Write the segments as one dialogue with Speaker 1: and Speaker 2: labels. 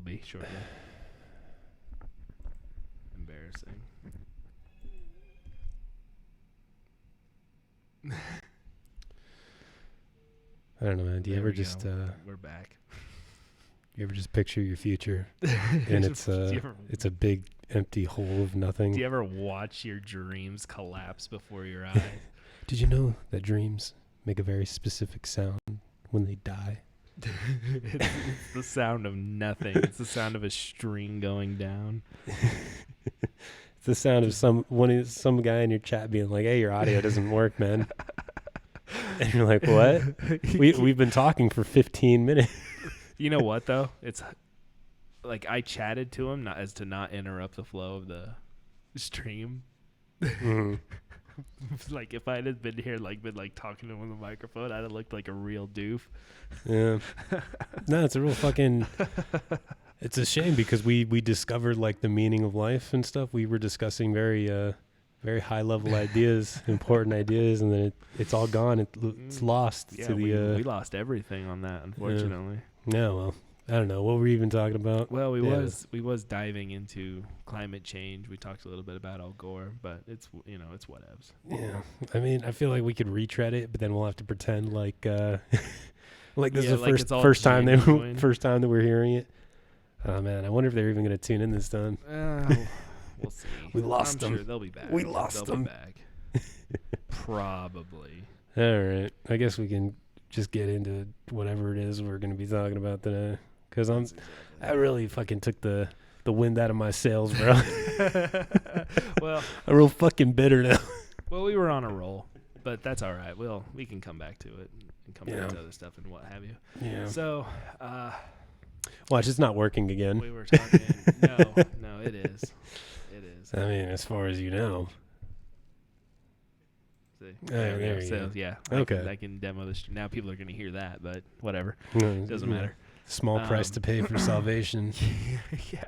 Speaker 1: be shortly. Embarrassing.
Speaker 2: I don't know, man. Do you ever just
Speaker 1: we're back.
Speaker 2: you ever just picture your future and it's a big empty hole of nothing?
Speaker 1: Do you ever watch your dreams collapse before your eyes?
Speaker 2: Did you know that dreams make a very specific sound when they die?
Speaker 1: It's the sound of nothing. It's the sound of a string going down.
Speaker 2: It's the sound of some guy in your chat being like, "Hey, your audio doesn't work, man." And you're like, "What? We've been talking for 15 minutes."
Speaker 1: You know what though? It's like I chatted to him not interrupt the flow of the stream.
Speaker 2: Mm-hmm.
Speaker 1: Like if I had been here, been talking to him on the microphone, I'd have looked like a real doof.
Speaker 2: Yeah. No, it's a real fucking. It's a shame because we discovered like the meaning of life and stuff. We were discussing very high level ideas, important ideas, and then it's all gone. It's lost.
Speaker 1: Yeah,
Speaker 2: to the,
Speaker 1: we lost everything on that, unfortunately.
Speaker 2: Yeah, well, I don't know. What were we even talking about?
Speaker 1: Well, we was diving into climate change. We talked a little bit about Al Gore, but it's whatevs.
Speaker 2: Yeah, I mean, I feel like we could retread it, but then we'll have to pretend like like this is the first time that we're hearing it. Oh man, I wonder if they're even going to tune in this time.
Speaker 1: We'll see.
Speaker 2: We lost them.
Speaker 1: Sure they'll be back.
Speaker 2: We lost them.
Speaker 1: Be back. Probably.
Speaker 2: All right, I guess we can just get into whatever it is we're going to be talking about today. Because I really fucking took the wind out of my sails, bro.
Speaker 1: Well,
Speaker 2: I'm real fucking bitter now.
Speaker 1: Well, we were on a roll, but that's all right. We can come back to it and come back to other stuff and what have you. Yeah. So,
Speaker 2: watch, it's not working again.
Speaker 1: We were talking. No, it is. It is.
Speaker 2: I mean, as far as you know.
Speaker 1: See,
Speaker 2: there you go.
Speaker 1: Yeah.
Speaker 2: Okay.
Speaker 1: I can demo this. Now people are going to hear that, but whatever. It doesn't matter.
Speaker 2: Small price to pay for salvation.
Speaker 1: Yeah.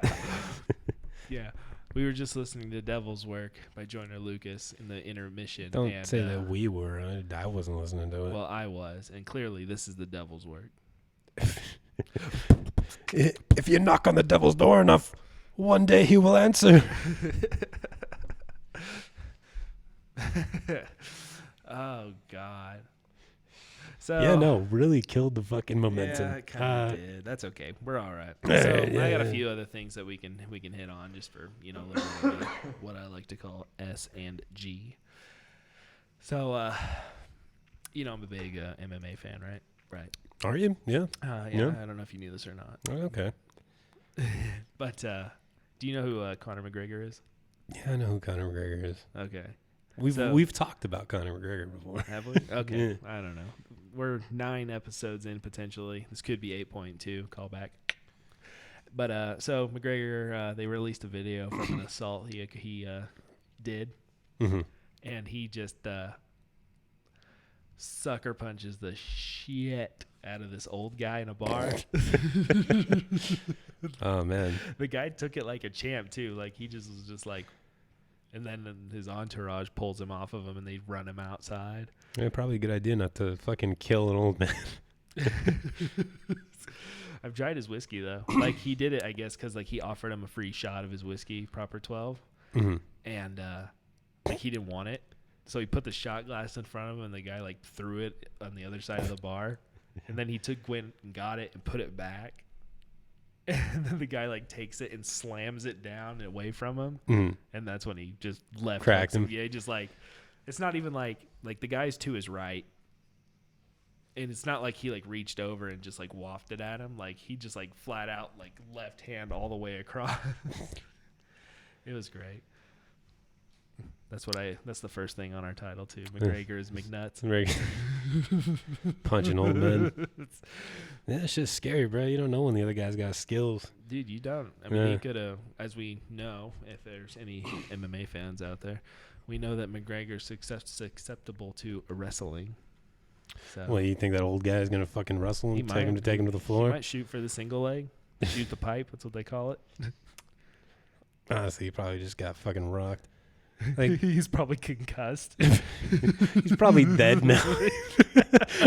Speaker 1: Yeah. We were just listening to Devil's Work by Joyner Lucas in the intermission.
Speaker 2: Don't say that we were. I wasn't listening to it.
Speaker 1: Well, I was. And clearly this is the Devil's Work.
Speaker 2: If you knock on the devil's door enough, one day he will answer.
Speaker 1: Oh, God. So
Speaker 2: yeah, no, really killed the fucking momentum.
Speaker 1: Yeah, it kind of did. That's okay. We're all right. So I got a few other things that we can hit on just for a little bit of what I like to call S and G. So I'm a big MMA fan, right? Right.
Speaker 2: Are you? Yeah.
Speaker 1: Yeah. I don't know if you knew this or not.
Speaker 2: Oh, okay.
Speaker 1: But do you know who Conor McGregor is?
Speaker 2: Yeah, I know who Conor McGregor is.
Speaker 1: Okay.
Speaker 2: We've talked about Conor McGregor before.
Speaker 1: Have we? Okay. Yeah. I don't know. We're 9 episodes in potentially. This could be 8.2. Call back. But so McGregor, they released a video from an assault he did, and he just sucker punches the shit out of this old guy in a bar.
Speaker 2: Oh man,
Speaker 1: the guy took it like a champ too. Like he just was just like. And then his entourage pulls him off of him, and they run him outside.
Speaker 2: Yeah, probably a good idea not to fucking kill an old man.
Speaker 1: I've tried his whiskey, though. Like, he did it, I guess, because, he offered him a free shot of his whiskey, Proper 12.
Speaker 2: Mm-hmm.
Speaker 1: And, he didn't want it. So he put the shot glass in front of him, and the guy, threw it on the other side of the bar. And then he went and got it and put it back. And then the guy takes it and slams it down away from him, and that's when he just left.
Speaker 2: Cracked him.
Speaker 1: Yeah, just it's not even like the guy's to his right, and it's not like he reached over and just wafted at him. He just flat out left hand all the way across. It was great. That's the first thing on our title too. McGregor is mcnuts.
Speaker 2: Punching old men. Yeah, it's just scary, bro. You don't know when the other guy's got skills.
Speaker 1: Dude, you don't. I mean, he could have, as we know, if there's any MMA fans out there, we know that McGregor's acceptable to wrestling. So,
Speaker 2: well, you think that old guy is going to fucking wrestle him, take him to the floor?
Speaker 1: He might shoot for the single leg. Shoot the pipe. That's what they call it.
Speaker 2: Honestly, he probably just got fucking rocked. Like
Speaker 1: he's probably concussed.
Speaker 2: he's probably dead now.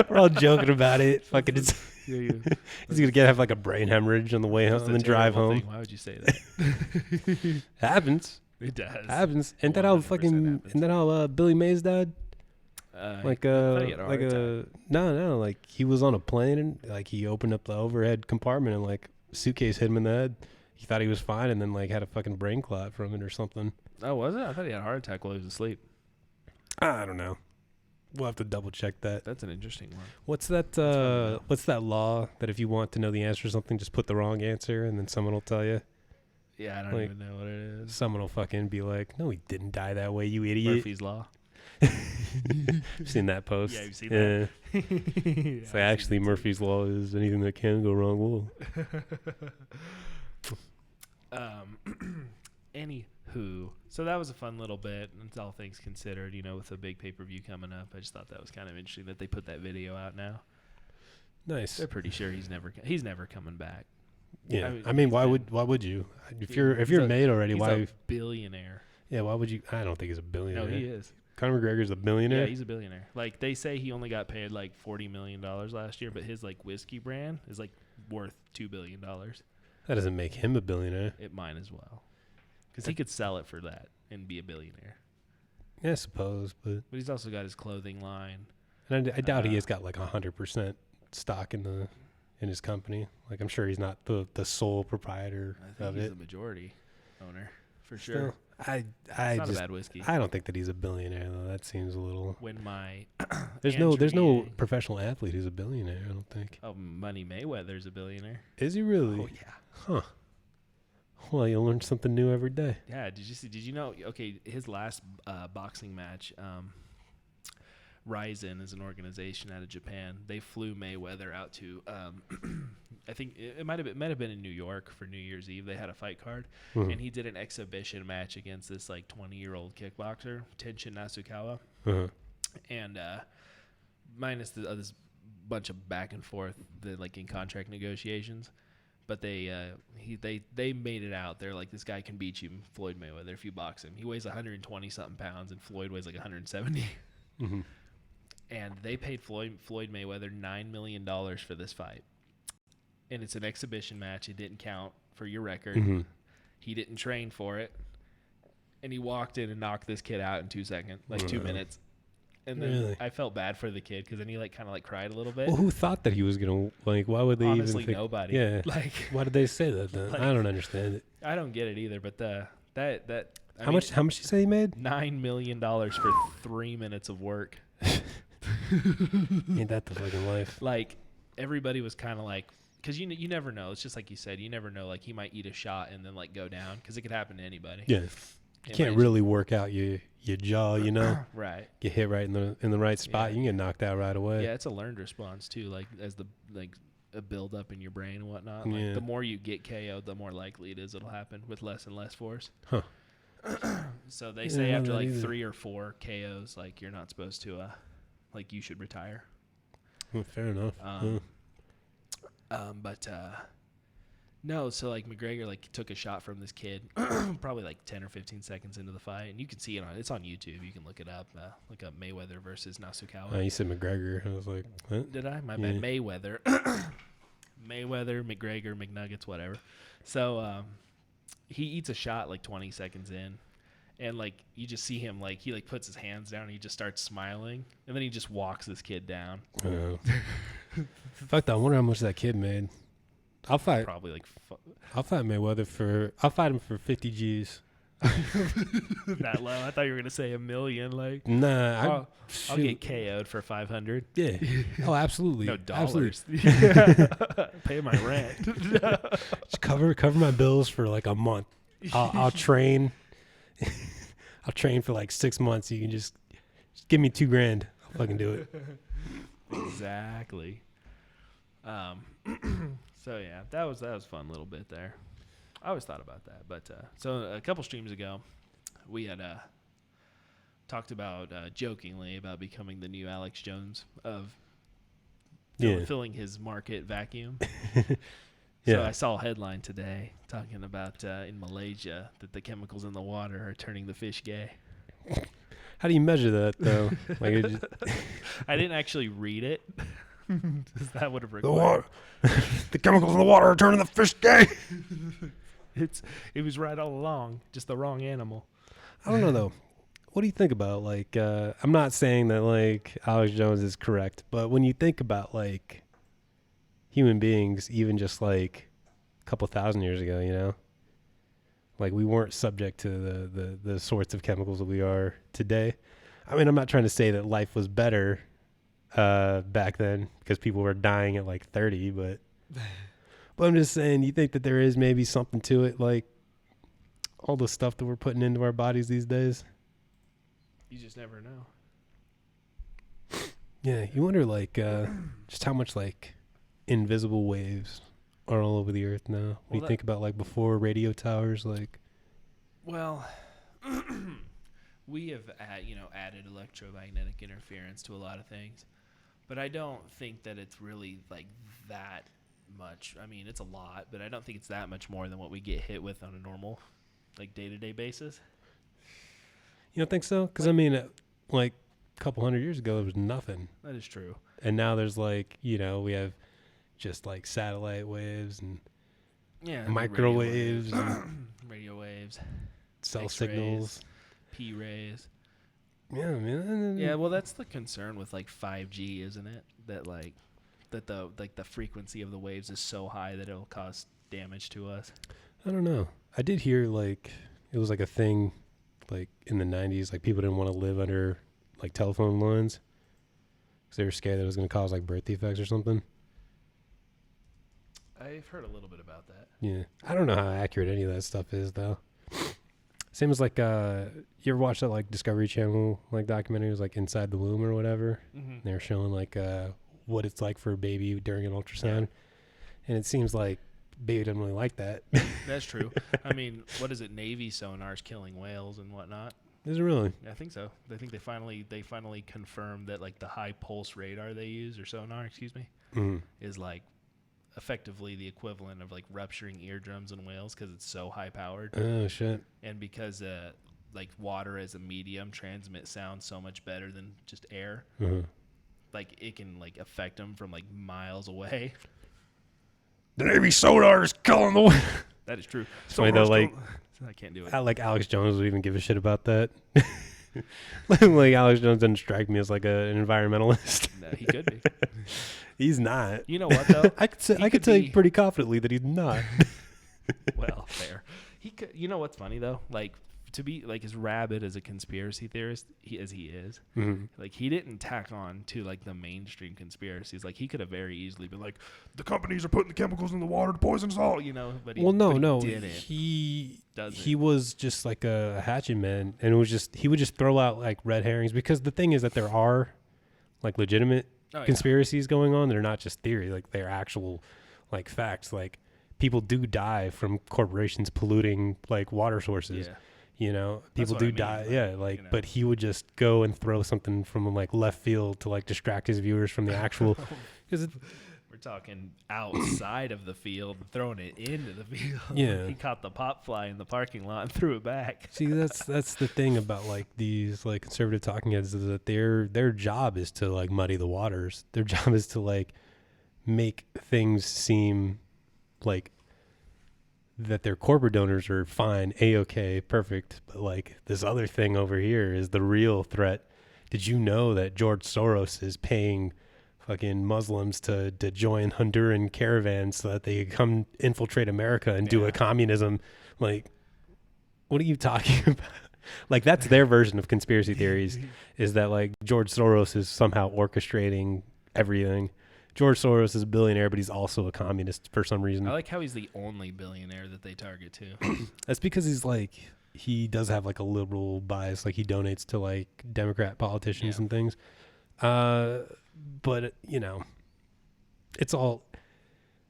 Speaker 2: We're all joking about it. Fucking, he's gonna have like a brain hemorrhage on the way home, on the drive home.
Speaker 1: Why would you say that?
Speaker 2: Happens.
Speaker 1: It does.
Speaker 2: Happens. And that how
Speaker 1: 100%
Speaker 2: fucking,
Speaker 1: happens.
Speaker 2: and that how Billy Mays died. Like like he was on a plane and like he opened up the overhead compartment and like suitcase hit him in the head. He thought he was fine and then like had a fucking brain clot from it or something.
Speaker 1: Oh, was it? I thought he had a heart attack while he was asleep.
Speaker 2: I don't know. We'll have to double check that.
Speaker 1: That's an interesting one.
Speaker 2: What's that? What's that law that if you want to know the answer to something, just put the wrong answer and then someone will tell you?
Speaker 1: Yeah, I don't even know what it is.
Speaker 2: Someone will fucking be like, "No, he didn't die that way, you idiot."
Speaker 1: Murphy's Law.
Speaker 2: I've seen that post.
Speaker 1: Yeah, you've seen that.
Speaker 2: It's like actually Murphy's Law is anything that can go wrong will.
Speaker 1: Anywho, so that was a fun little bit. And all things considered, you know, with a big pay-per-view coming up, I just thought that was kind of interesting that they put that video out now.
Speaker 2: Nice.
Speaker 1: They're pretty sure he's never coming back.
Speaker 2: Yeah, I mean, why would you? If you're made already, why?
Speaker 1: He's a billionaire.
Speaker 2: Yeah, why would you? I don't think he's a billionaire.
Speaker 1: No, he is.
Speaker 2: Conor McGregor's a billionaire.
Speaker 1: Yeah, he's a billionaire. Like they say, he only got paid like $40 million last year, but his like whiskey brand is like worth $2 billion.
Speaker 2: That doesn't make him a billionaire.
Speaker 1: It might as well, because he could sell it for that and be a billionaire.
Speaker 2: Yeah, I suppose, but
Speaker 1: he's also got his clothing line.
Speaker 2: And I doubt he has got like 100% stock in his company. Like I'm sure he's not the sole proprietor of it.
Speaker 1: He's the majority owner for sure.
Speaker 2: It's not
Speaker 1: a bad whiskey.
Speaker 2: I don't think that he's a billionaire though. That seems a little.
Speaker 1: When my
Speaker 2: there's no professional athlete who's a billionaire. I don't think.
Speaker 1: Oh, Money Mayweather's a billionaire.
Speaker 2: Is he really?
Speaker 1: Oh yeah.
Speaker 2: Huh. Well, you learn something new every day.
Speaker 1: Yeah. Did you know? Okay, his last boxing match. Ryzen is an organization out of Japan. They flew Mayweather out to, I think it might have been in New York for New Year's Eve. They had a fight card, and he did an exhibition match against this like 20-year-old kickboxer, Tenshin Nasukawa, and minus this bunch of back and forth, like in contract negotiations. But they made it out. They're like, this guy can beat you, Floyd Mayweather, if you box him. He weighs 120 something pounds, and Floyd weighs like 170. And they paid Floyd Mayweather $9 million for this fight. And it's an exhibition match. It didn't count for your record. He didn't train for it. And he walked in and knocked this kid out in 2 seconds, like 2 minutes. And then I felt bad for the kid because then he like kind of like cried a little bit.
Speaker 2: Well, who thought that he was gonna like? Why would they
Speaker 1: Honestly,
Speaker 2: even think?
Speaker 1: nobody.
Speaker 2: Yeah.
Speaker 1: Like,
Speaker 2: why did they say that then?
Speaker 1: Like,
Speaker 2: I don't understand it.
Speaker 1: I don't get it either. But
Speaker 2: How much you say he made?
Speaker 1: $9 million for 3 minutes of work.
Speaker 2: Ain't that the fucking life?
Speaker 1: Like everybody was kind of like, because you never know. It's just like you said, you never know. Like he might eat a shot and then like go down because it could happen to anybody.
Speaker 2: Yeah, you can't really work out your jaw, you know.
Speaker 1: Right.
Speaker 2: Get hit right in the right spot, you can get knocked out right away.
Speaker 1: Yeah, it's a learned response too. Like as the a build up in your brain and whatnot. Like the more you get KO'd, the more likely it is it'll happen with less and less force.
Speaker 2: Huh.
Speaker 1: So they say after like 3 or 4 KOs, like you're not supposed to, like you should retire.
Speaker 2: Well, fair enough.
Speaker 1: No, so like McGregor like took a shot from this kid, probably like 10 or 15 seconds into the fight, and you can see it's on YouTube. You can look it up, look up Mayweather versus Nasukawa.
Speaker 2: You said McGregor. I was like, what?
Speaker 1: Did I? My bad. Mayweather, McGregor, McNuggets, whatever. So he eats a shot like 20 seconds in, and like you just see him like he like puts his hands down and he just starts smiling, and then he just walks this kid down.
Speaker 2: Fuck that! I wonder how much that kid made. I'll fight.
Speaker 1: Probably like.
Speaker 2: I'll fight Mayweather I'll fight him for 50 G's.
Speaker 1: That low? I thought you were gonna say $1 million. Like,
Speaker 2: nah,
Speaker 1: I'll get KO'd for 500.
Speaker 2: Yeah. Oh, absolutely.
Speaker 1: No dollars. Pay my rent.
Speaker 2: Just cover my bills for like a month. I'll train. I'll train for like 6 months. You can just give me $2,000. I'll fucking do it.
Speaker 1: Exactly. So yeah, that was a fun little bit there. I always thought about that, but so a couple streams ago, we had talked about jokingly about becoming the new Alex Jones of filling his market vacuum. So I saw a headline today talking about in Malaysia that the chemicals in the water are turning the fish gay.
Speaker 2: How do you measure that though? Like,
Speaker 1: I didn't actually read it. That would have
Speaker 2: the
Speaker 1: required.
Speaker 2: water, the chemicals in the water are turning the fish gay.
Speaker 1: It was right all along, just the wrong animal.
Speaker 2: I don't know though. What do you think about like? I'm not saying that like Alex Jones is correct, but when you think about like human beings, even just like a couple thousand years ago, you know, like we weren't subject to the sorts of chemicals that we are today. I mean, I'm not trying to say that life was better back then because people were dying at like 30, but I'm just saying, you think that there is maybe something to it, like all the stuff that we're putting into our bodies these days.
Speaker 1: You just never know.
Speaker 2: Yeah, you wonder like just how much like invisible waves are all over the earth now. What do you think about like before radio towers? Like,
Speaker 1: well, we have added electromagnetic interference to a lot of things, but I don't think that it's really like that much. I mean, it's a lot, but I don't think it's that much more than what we get hit with on a normal, like day-to-day basis.
Speaker 2: You don't think so? Because I mean, like a couple hundred years ago, it was nothing.
Speaker 1: That is true.
Speaker 2: And now there's like, you know, we have just like satellite waves and microwaves and
Speaker 1: radio waves,
Speaker 2: cell
Speaker 1: X-rays,
Speaker 2: signals,
Speaker 1: P rays.
Speaker 2: Yeah, man.
Speaker 1: Yeah, well, that's the concern with like 5G, isn't it? That the frequency of the waves is so high that it'll cause damage to us.
Speaker 2: I don't know. I did hear like it was like a thing like in the 90s, like people didn't want to live under like telephone lines because they were scared that it was going to cause like birth defects or something.
Speaker 1: I've heard a little bit about that.
Speaker 2: Yeah. I don't know how accurate any of that stuff is though. Same as like you ever watch that like Discovery Channel like documentary? It was like Inside the Womb or whatever.
Speaker 1: Mm-hmm.
Speaker 2: They were showing like what it's like for a baby during an ultrasound. And it seems like baby doesn't really like that.
Speaker 1: That's true. I mean, what is it? Navy sonars killing whales and whatnot.
Speaker 2: Is it really?
Speaker 1: I think so. I think they finally confirmed that like the high pulse radar they use, or sonar, excuse me, is like effectively the equivalent of like rupturing eardrums in whales because it's so high powered.
Speaker 2: Oh shit!
Speaker 1: And because like water as a medium transmits sound so much better than just air, like it can like affect them from like miles away.
Speaker 2: The Navy sonar is killing the whale.
Speaker 1: That is true.
Speaker 2: So like
Speaker 1: I can't do it.
Speaker 2: Like Alex Jones would even give a shit about that. Like Alex Jones doesn't strike me as like an environmentalist.
Speaker 1: No, he could be.
Speaker 2: He's not.
Speaker 1: You know what though?
Speaker 2: I could say pretty confidently that he's not.
Speaker 1: Well, fair. He could. You know what's funny though? Like to be like as rabid as a conspiracy theorist as he is, like he didn't tack on to like the mainstream conspiracies. Like he could have very easily been like, the companies are putting the chemicals in the water to poison us all, you know. But he,
Speaker 2: no,
Speaker 1: he didn't.
Speaker 2: He was just like a hatchet man, and it was just he would just throw out like red herrings because the thing is that there are like legitimate conspiracies going on. They're not just theory, like they're actual like facts. Like people do die from corporations polluting like water sources. Yeah. You know, people do die. Yeah, like, you know. But he would just go and throw something from like left field to like distract his viewers from the actual. Because
Speaker 1: we're talking outside of the field, throwing it into the field.
Speaker 2: Yeah,
Speaker 1: he caught the pop fly in the parking lot and threw it back.
Speaker 2: See, that's the thing about like these like conservative talking heads is that their job is to like muddy the waters. Their job is to like make things seem like that their corporate donors are fine, A-okay, perfect. But like this other thing over here is the real threat. Did you know that George Soros is paying fucking Muslims to join Honduran caravans so that they come infiltrate America and do a communism? Like, what are you talking about? Like that's their version of conspiracy theories is that like George Soros is somehow orchestrating everything. George Soros is a billionaire, but he's also a communist for some reason.
Speaker 1: I like how he's the only billionaire that they target too.
Speaker 2: That's because he's like, he does have like a liberal bias. Like he donates to like Democrat politicians and things. But you know, it's all,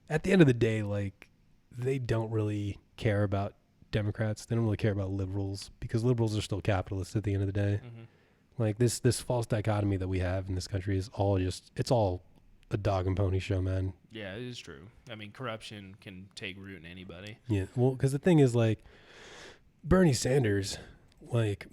Speaker 2: at the end of the day, like they don't really care about Democrats. They don't really care about liberals because liberals are still capitalists at the end of the day. Like this false dichotomy that we have in this country is all just, it's all a dog and pony show, man.
Speaker 1: Yeah, it is true. I mean, corruption can take root in anybody.
Speaker 2: Yeah, well, because the thing is, like, Bernie Sanders, like,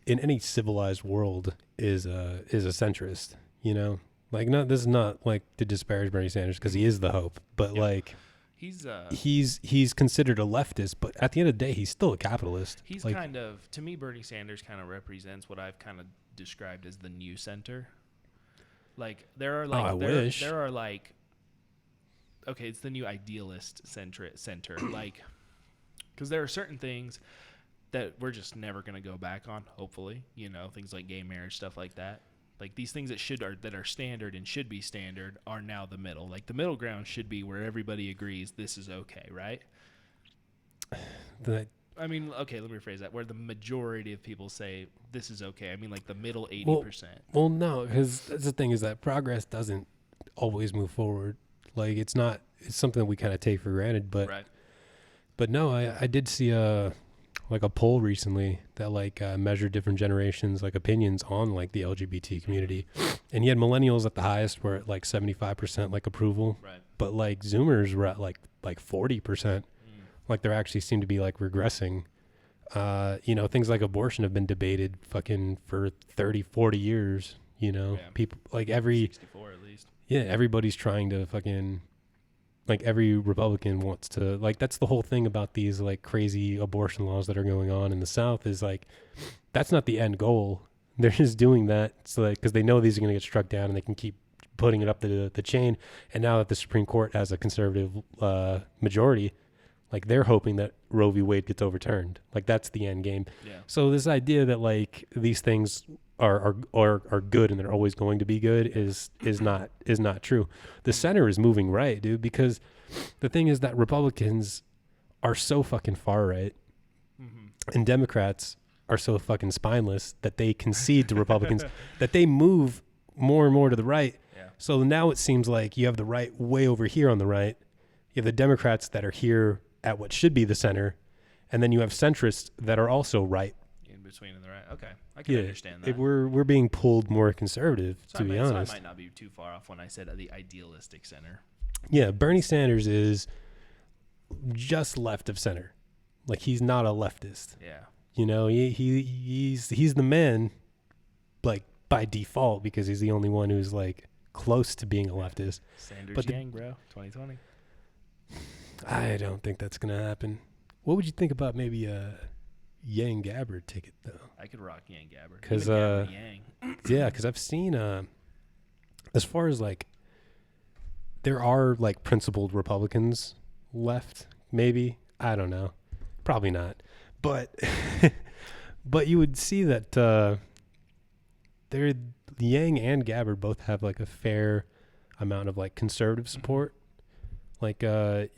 Speaker 2: in any civilized world is a centrist, you know? Like, no, this is not like to disparage Bernie Sanders because he is the hope, but like he's considered a leftist, but at the end of the day, he's still a capitalist.
Speaker 1: He's
Speaker 2: like,
Speaker 1: kind of, to me, Bernie Sanders kind of represents what I've kind of described as the new center. Like there are like there are like, okay, it's the new idealist center like, because there are certain things that we're just never going to go back on, hopefully, you know, things like gay marriage, stuff like that. Like these things that are standard and should be standard are now the middle. Like the middle ground should be where everybody agrees this is okay, right? I mean, okay, let me rephrase that. Where the majority of people say this is okay. I mean, like the middle 80%.
Speaker 2: Well, no, because that's the thing is that progress doesn't always move forward. Like it's something that we kind of take for granted. But
Speaker 1: right.
Speaker 2: But no, I did see a poll recently that like measured different generations like opinions on like the LGBT community, and you had millennials at the highest were at like 75% like approval,
Speaker 1: right?
Speaker 2: But like Zoomers were at like 40%. Like there actually seemed to be like regressing. You know, things like abortion have been debated fucking for 30, 40 years. You know, people like
Speaker 1: 64 at least.
Speaker 2: Yeah, everybody's trying to fucking. Like every Republican wants to, like, that's the whole thing about these like crazy abortion laws that are going on in the South is like, that's not the end goal. They're just doing that so that because they know these are going to get struck down and they can keep putting it up the chain. And now that the Supreme Court has a conservative majority, like they're hoping that Roe v. Wade gets overturned. Like that's the end game.
Speaker 1: Yeah. So
Speaker 2: this idea that like these things are good and they're always going to be good is not true. The center is moving right, dude, because the thing is that Republicans are so fucking far right, and Democrats are so fucking spineless that they concede to Republicans that they move more and more to the right.
Speaker 1: Yeah.
Speaker 2: So now it seems like you have the right way over here on the right. You have the Democrats that are here at what should be the center, and then you have centrists that are also right.
Speaker 1: In between and the right. Okay. I can understand that.
Speaker 2: We're being pulled more conservative, to be honest.
Speaker 1: So I might not be too far off when I said the idealistic center.
Speaker 2: Yeah, Bernie Sanders is just left of center. Like he's not a leftist.
Speaker 1: Yeah.
Speaker 2: You know, he's the man, like by default, because he's the only one who's like close to being a leftist.
Speaker 1: Sanders Yang, bro, 2020.
Speaker 2: I don't think that's gonna happen. What would you think about maybe a Yang Gabbard ticket though?
Speaker 1: I could rock Yang Gabbard.
Speaker 2: Because yeah, because I've seen as far as like there are like principled Republicans left, maybe. I don't know. Probably not. But but you would see that they're Yang and Gabbard both have like a fair amount of like conservative support. Like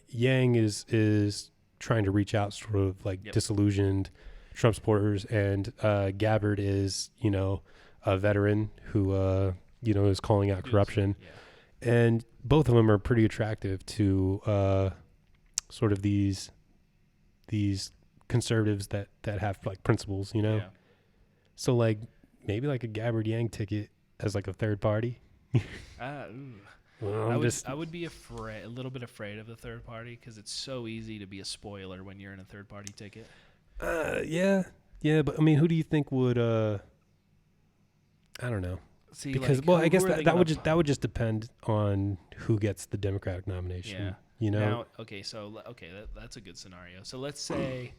Speaker 2: Yang is trying to reach out sort of like disillusioned Trump supporters, and Gabbard is, you know, a veteran who you know, is calling out corruption. Yeah. And both of them are pretty attractive to sort of these conservatives that have like principles, you know. Yeah. So like maybe like a Gabbard Yang ticket as like a third party.
Speaker 1: Well, I would be a little bit afraid of the third party because it's so easy to be a spoiler when you're in a third party ticket.
Speaker 2: Yeah, but I mean, who do you think would? I don't know.
Speaker 1: See,
Speaker 2: because
Speaker 1: like,
Speaker 2: well, I guess that would just depend on who gets the Democratic nomination.
Speaker 1: Yeah.
Speaker 2: You know.
Speaker 1: Now, that's a good scenario. So let's say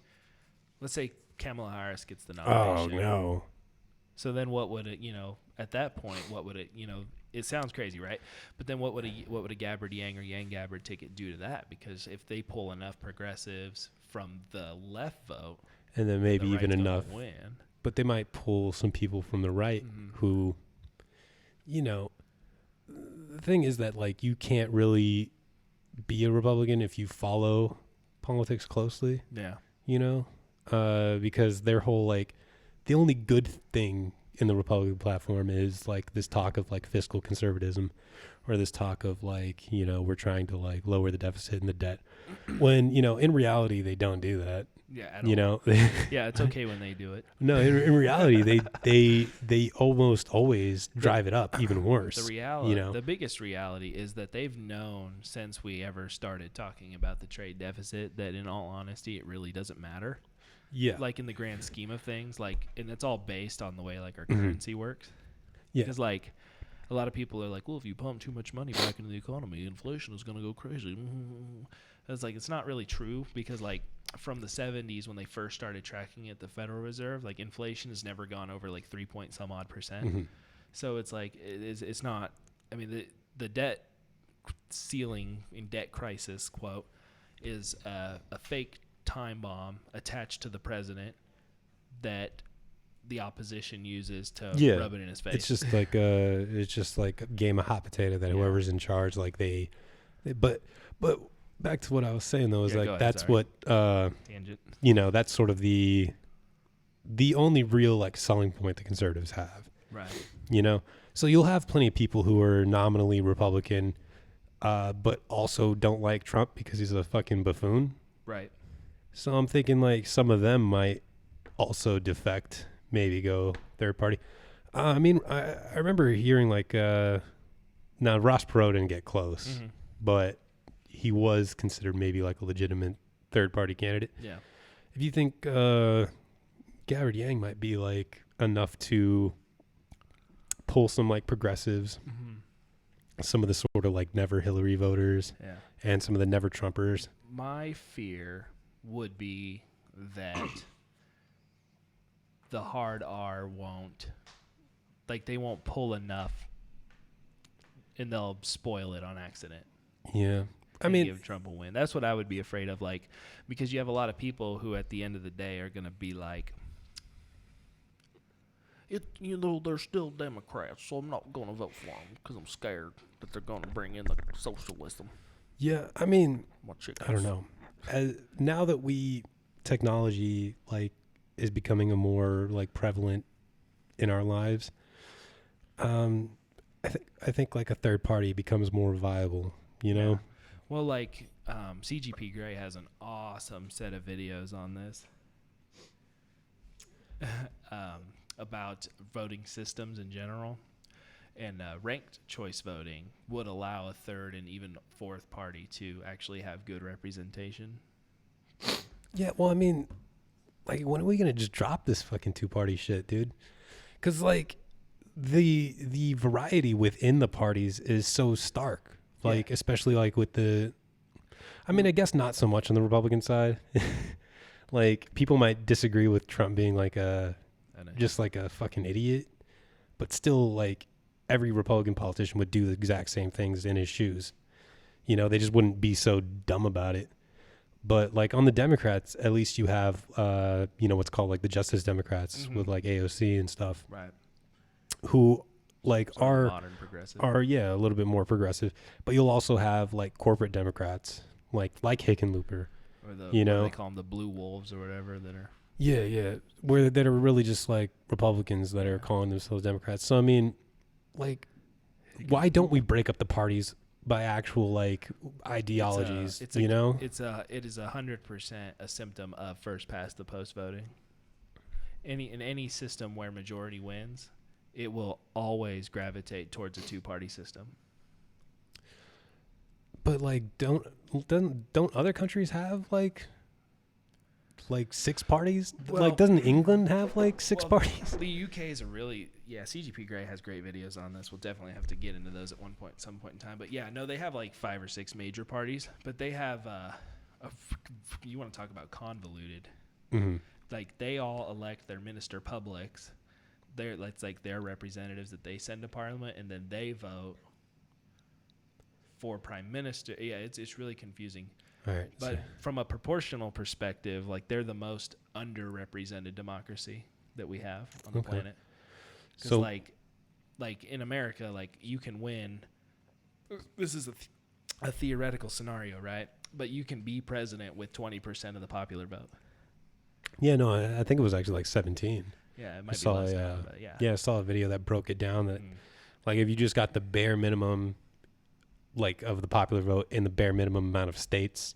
Speaker 1: Kamala Harris gets the nomination.
Speaker 2: Oh no.
Speaker 1: So then what would it, you know, at that point, what would it, you know, it sounds crazy, right? But then what would a Gabbard Yang or Yang Gabbard ticket do to that? Because if they pull enough progressives from the left vote,
Speaker 2: and then maybe
Speaker 1: the
Speaker 2: even enough
Speaker 1: win.
Speaker 2: But they might pull some people from the right who, you know, the thing is that like you can't really be a Republican if you follow politics closely.
Speaker 1: Yeah.
Speaker 2: You know, because their whole like the only good thing in the Republican platform is like this talk of like fiscal conservatism, or this talk of like, you know, we're trying to like lower the deficit and the debt, when, you know, in reality they don't do that.
Speaker 1: Yeah,
Speaker 2: you know.
Speaker 1: Yeah, it's okay when they do it.
Speaker 2: No, in reality they almost always drive it up even worse.
Speaker 1: The reality,
Speaker 2: you know,
Speaker 1: the biggest reality is that they've known since we ever started talking about the trade deficit that in all honesty it really doesn't matter.
Speaker 2: Yeah.
Speaker 1: Like in the grand scheme of things, like, and it's all based on the way like our
Speaker 2: Mhm.
Speaker 1: currency works.
Speaker 2: Yeah.
Speaker 1: Because like a lot of people are like, well, if you pump too much money back into the economy, inflation is going to go crazy. It's like, it's not really true, because like from the 70s when they first started tracking it, the Federal Reserve, like inflation has never gone over like 3 point some odd percent.
Speaker 2: Mhm.
Speaker 1: So it's like, it's not, I mean, the debt ceiling in debt crisis, quote, is a fake time bomb attached to the president that the opposition uses to
Speaker 2: Yeah.
Speaker 1: rub it in his face.
Speaker 2: It's just like a game of hot potato that
Speaker 1: Yeah.
Speaker 2: whoever's in charge, like but back to what I was saying though, is
Speaker 1: Yeah,
Speaker 2: like
Speaker 1: go ahead,
Speaker 2: that's
Speaker 1: sorry.
Speaker 2: what
Speaker 1: Tangent.
Speaker 2: that's sort of the only real like selling point the conservatives have.
Speaker 1: Right.
Speaker 2: So you'll have plenty of people who are nominally Republican, but also don't like Trump because he's a fucking buffoon.
Speaker 1: Right.
Speaker 2: So I'm thinking like some of them might also defect, maybe go third party. I mean, I remember hearing like, now Ross Perot didn't get close,
Speaker 1: Mm-hmm.
Speaker 2: but he was considered maybe like a legitimate third party candidate.
Speaker 1: Yeah.
Speaker 2: If you think Gabbard Yang might be like enough to pull some like progressives,
Speaker 1: Mm-hmm.
Speaker 2: some of the sort of like never Hillary voters,
Speaker 1: Yeah.
Speaker 2: and some of the never Trumpers.
Speaker 1: My fear would be that the hard R won't, like, they won't pull enough, and they'll spoil it on accident.
Speaker 2: Yeah. I
Speaker 1: and
Speaker 2: mean,
Speaker 1: give Trump a win. That's what I would be afraid of, like, because you have a lot of people who at the end of the day are going to be like, they're still Democrats, so I'm not going to vote for them because I'm scared that they're going to bring in the socialism.
Speaker 2: yeah, I mean,
Speaker 1: My chickens.
Speaker 2: I don't know. Now that technology like is becoming a more like prevalent in our lives, I think like a third party becomes more viable.
Speaker 1: Yeah. Well, like CGP Grey has an awesome set of videos on this about voting systems in general. And ranked choice voting would allow a third and even fourth party to actually have good representation.
Speaker 2: Yeah, well, I mean, like, when are we gonna just drop this fucking two-party shit, dude? Because like the variety within the parties is so stark. Like, especially like with I mean, I guess not so much on the Republican side. Like, people might disagree with Trump being like just like a fucking idiot, but still, like, every Republican politician would do the exact same things in his shoes. They just wouldn't be so dumb about it. But like on the Democrats, at least you have, what's called like the Justice Democrats with like AOC and stuff,
Speaker 1: Right.
Speaker 2: who like
Speaker 1: Sort of modern progressive.
Speaker 2: are a little bit more progressive. But you'll also have like corporate Democrats, like Hickenlooper,
Speaker 1: or the,
Speaker 2: what
Speaker 1: they call them the blue wolves or whatever that are.
Speaker 2: Yeah, that are really just like Republicans that are calling themselves Democrats. So I mean, like, why don't we break up the parties by actual like ideologies?
Speaker 1: It is 100% a symptom of first past the post voting. In any system where majority wins, it will always gravitate towards a two-party system.
Speaker 2: But like, don't other countries have like 6 parties?
Speaker 1: Well,
Speaker 2: like, doesn't England have like 6 parties?
Speaker 1: The UK is CGP Grey has great videos on this. We'll definitely have to get into those at some point in time. But yeah, no, they have like 5 or 6 major parties, but they have you want to talk about convoluted.
Speaker 2: Mm-hmm.
Speaker 1: Like, they all elect their minister publics. That's like their representatives that they send to parliament, and then they vote for prime minister. Yeah, it's really confusing.
Speaker 2: All right,
Speaker 1: But from a proportional perspective, like, they're the most underrepresented democracy that we have on the planet. Because like in America, like, you can win. This is a theoretical scenario, right? But you can be president with 20% of the popular vote.
Speaker 2: Yeah, no, I think it was actually like 17.
Speaker 1: Yeah, it might be less now, but yeah.
Speaker 2: Yeah, I saw a video that broke it down that like if you just got the bare minimum like of the popular vote in the bare minimum amount of states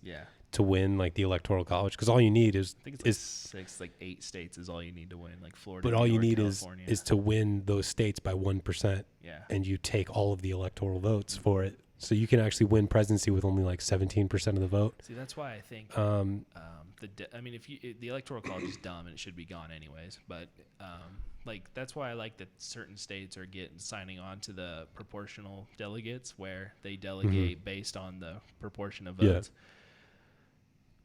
Speaker 2: to win like the electoral college, because all you need is
Speaker 1: I think it's like 8 states is all you need to win, like Florida.
Speaker 2: But all you need
Speaker 1: California.
Speaker 2: is to win those states by 1%.
Speaker 1: Yeah.
Speaker 2: And you take all of the electoral votes for it. So you can actually win presidency with only like 17% of the vote.
Speaker 1: See, that's why I think if the electoral college is dumb and it should be gone anyways. But like that's why I like that certain states are signing on to the proportional delegates, where they delegate based on the proportion of votes.
Speaker 2: Yeah.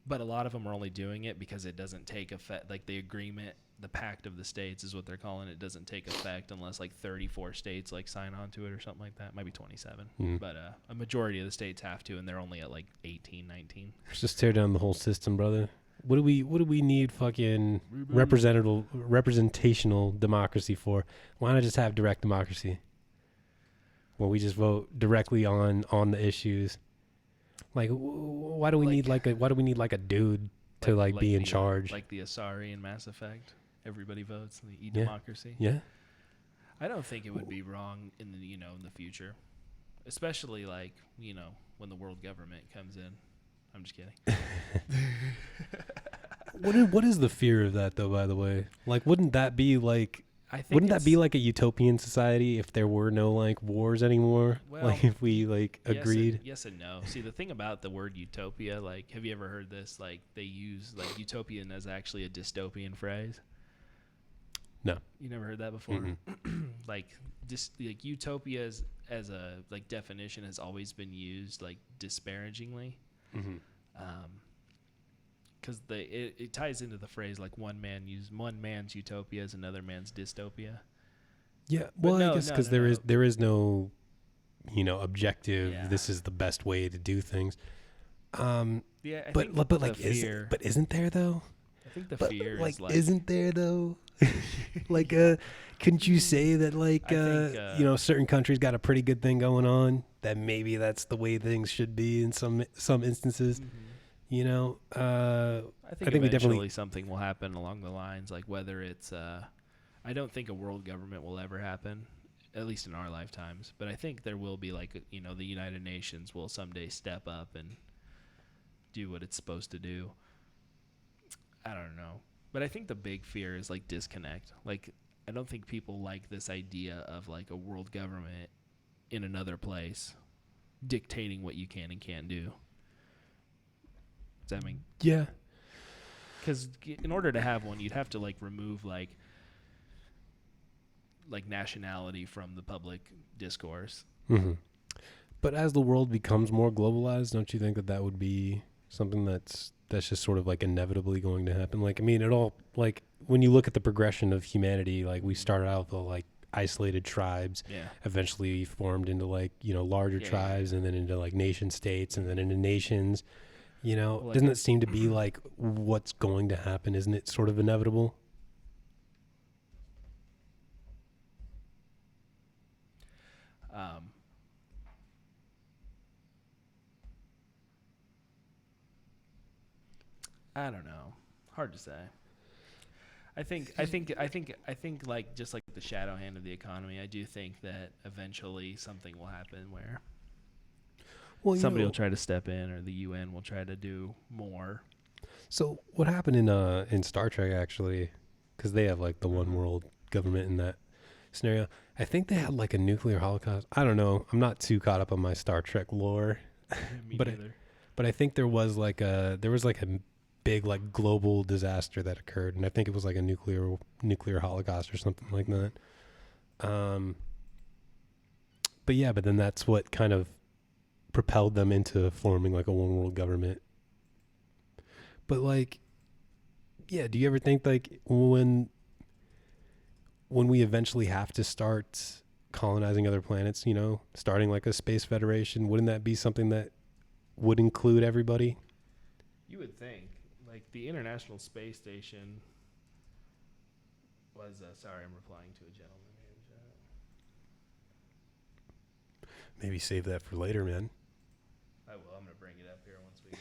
Speaker 1: But a lot of them are only doing it because it doesn't take effect. Like the agreement, the pact of the states is what they're calling it. Doesn't take effect unless like 34 states like sign on to it or something like that. Might be 27. But a majority of the states have to, and they're only at like 18, 19.
Speaker 2: Let's just tear down the whole system, brother. What do we need fucking representational democracy for? Why not just have direct democracy? Well, we just vote directly on the issues. Like, why do we need like a dude to like be in charge?
Speaker 1: Like the Asari in Mass Effect, everybody votes. The e-democracy.
Speaker 2: Yeah.
Speaker 1: I don't think it would be wrong in the future, especially like when the world government comes in. I'm just kidding.
Speaker 2: What is the fear of that though? By the way, like, wouldn't that be like? Wouldn't that be like a utopian society if there were no like wars anymore?
Speaker 1: Well,
Speaker 2: like if we like agreed.
Speaker 1: Yes and no. See, the thing about the word utopia, like, have you ever heard this? Like, they use like utopian as actually a dystopian phrase.
Speaker 2: No.
Speaker 1: You never heard that before? Like utopia as a like definition has always been used like disparagingly. Because it ties into the phrase like one man's utopia is another man's dystopia.
Speaker 2: Yeah, well, I guess because there is no, objective.
Speaker 1: Yeah.
Speaker 2: This is the best way to do things.
Speaker 1: Yeah,
Speaker 2: but isn't there though?
Speaker 1: I think the fear
Speaker 2: like,
Speaker 1: is like,
Speaker 2: isn't there though? Like, couldn't you say that like certain countries got a pretty good thing going on? That maybe that's the way things should be in some instances.
Speaker 1: I think eventually something will happen along the lines like whether it's I don't think a world government will ever happen, at least in our lifetimes, but I think there will be like the United Nations will someday step up and do what it's supposed to do. I don't know, but I think the big fear is like disconnect. Like, I don't think people like this idea of like a world government in another place dictating what you can and can't do. Does that mean?
Speaker 2: Yeah.
Speaker 1: Because in order to have one, you'd have to like remove like nationality from the public discourse.
Speaker 2: But as the world becomes more globalized, don't you think that would be something that's just sort of like inevitably going to happen? Like, I mean, it all, like, when you look at the progression of humanity, like we started out with like isolated tribes, eventually formed into like larger tribes, and then into like nation states, and then into nations. Doesn't it seem to be like what's going to happen? Isn't it sort of inevitable?
Speaker 1: I don't know. Hard to say. I think like just like the shadow hand of the economy, I do think that eventually something will happen where somebody will try to step in, or the UN will try to do more.
Speaker 2: So what happened in Star Trek, actually, because they have like the one world government in that scenario, I think they had like a nuclear holocaust. I don't know. I'm not too caught up on my Star Trek lore, but I think there was like a big like global disaster that occurred, and I think it was like a nuclear holocaust or something like that. But then that's what kind of propelled them into forming like a one world government. But like, yeah, do you ever think like when we eventually have to start colonizing other planets, starting like a space federation, wouldn't that be something that would include everybody?
Speaker 1: You would think. Like the International Space Station was sorry, I'm replying to a gentleman here in chat.
Speaker 2: Maybe save that for later, man.
Speaker 1: I will. I'm gonna bring it up here once we get.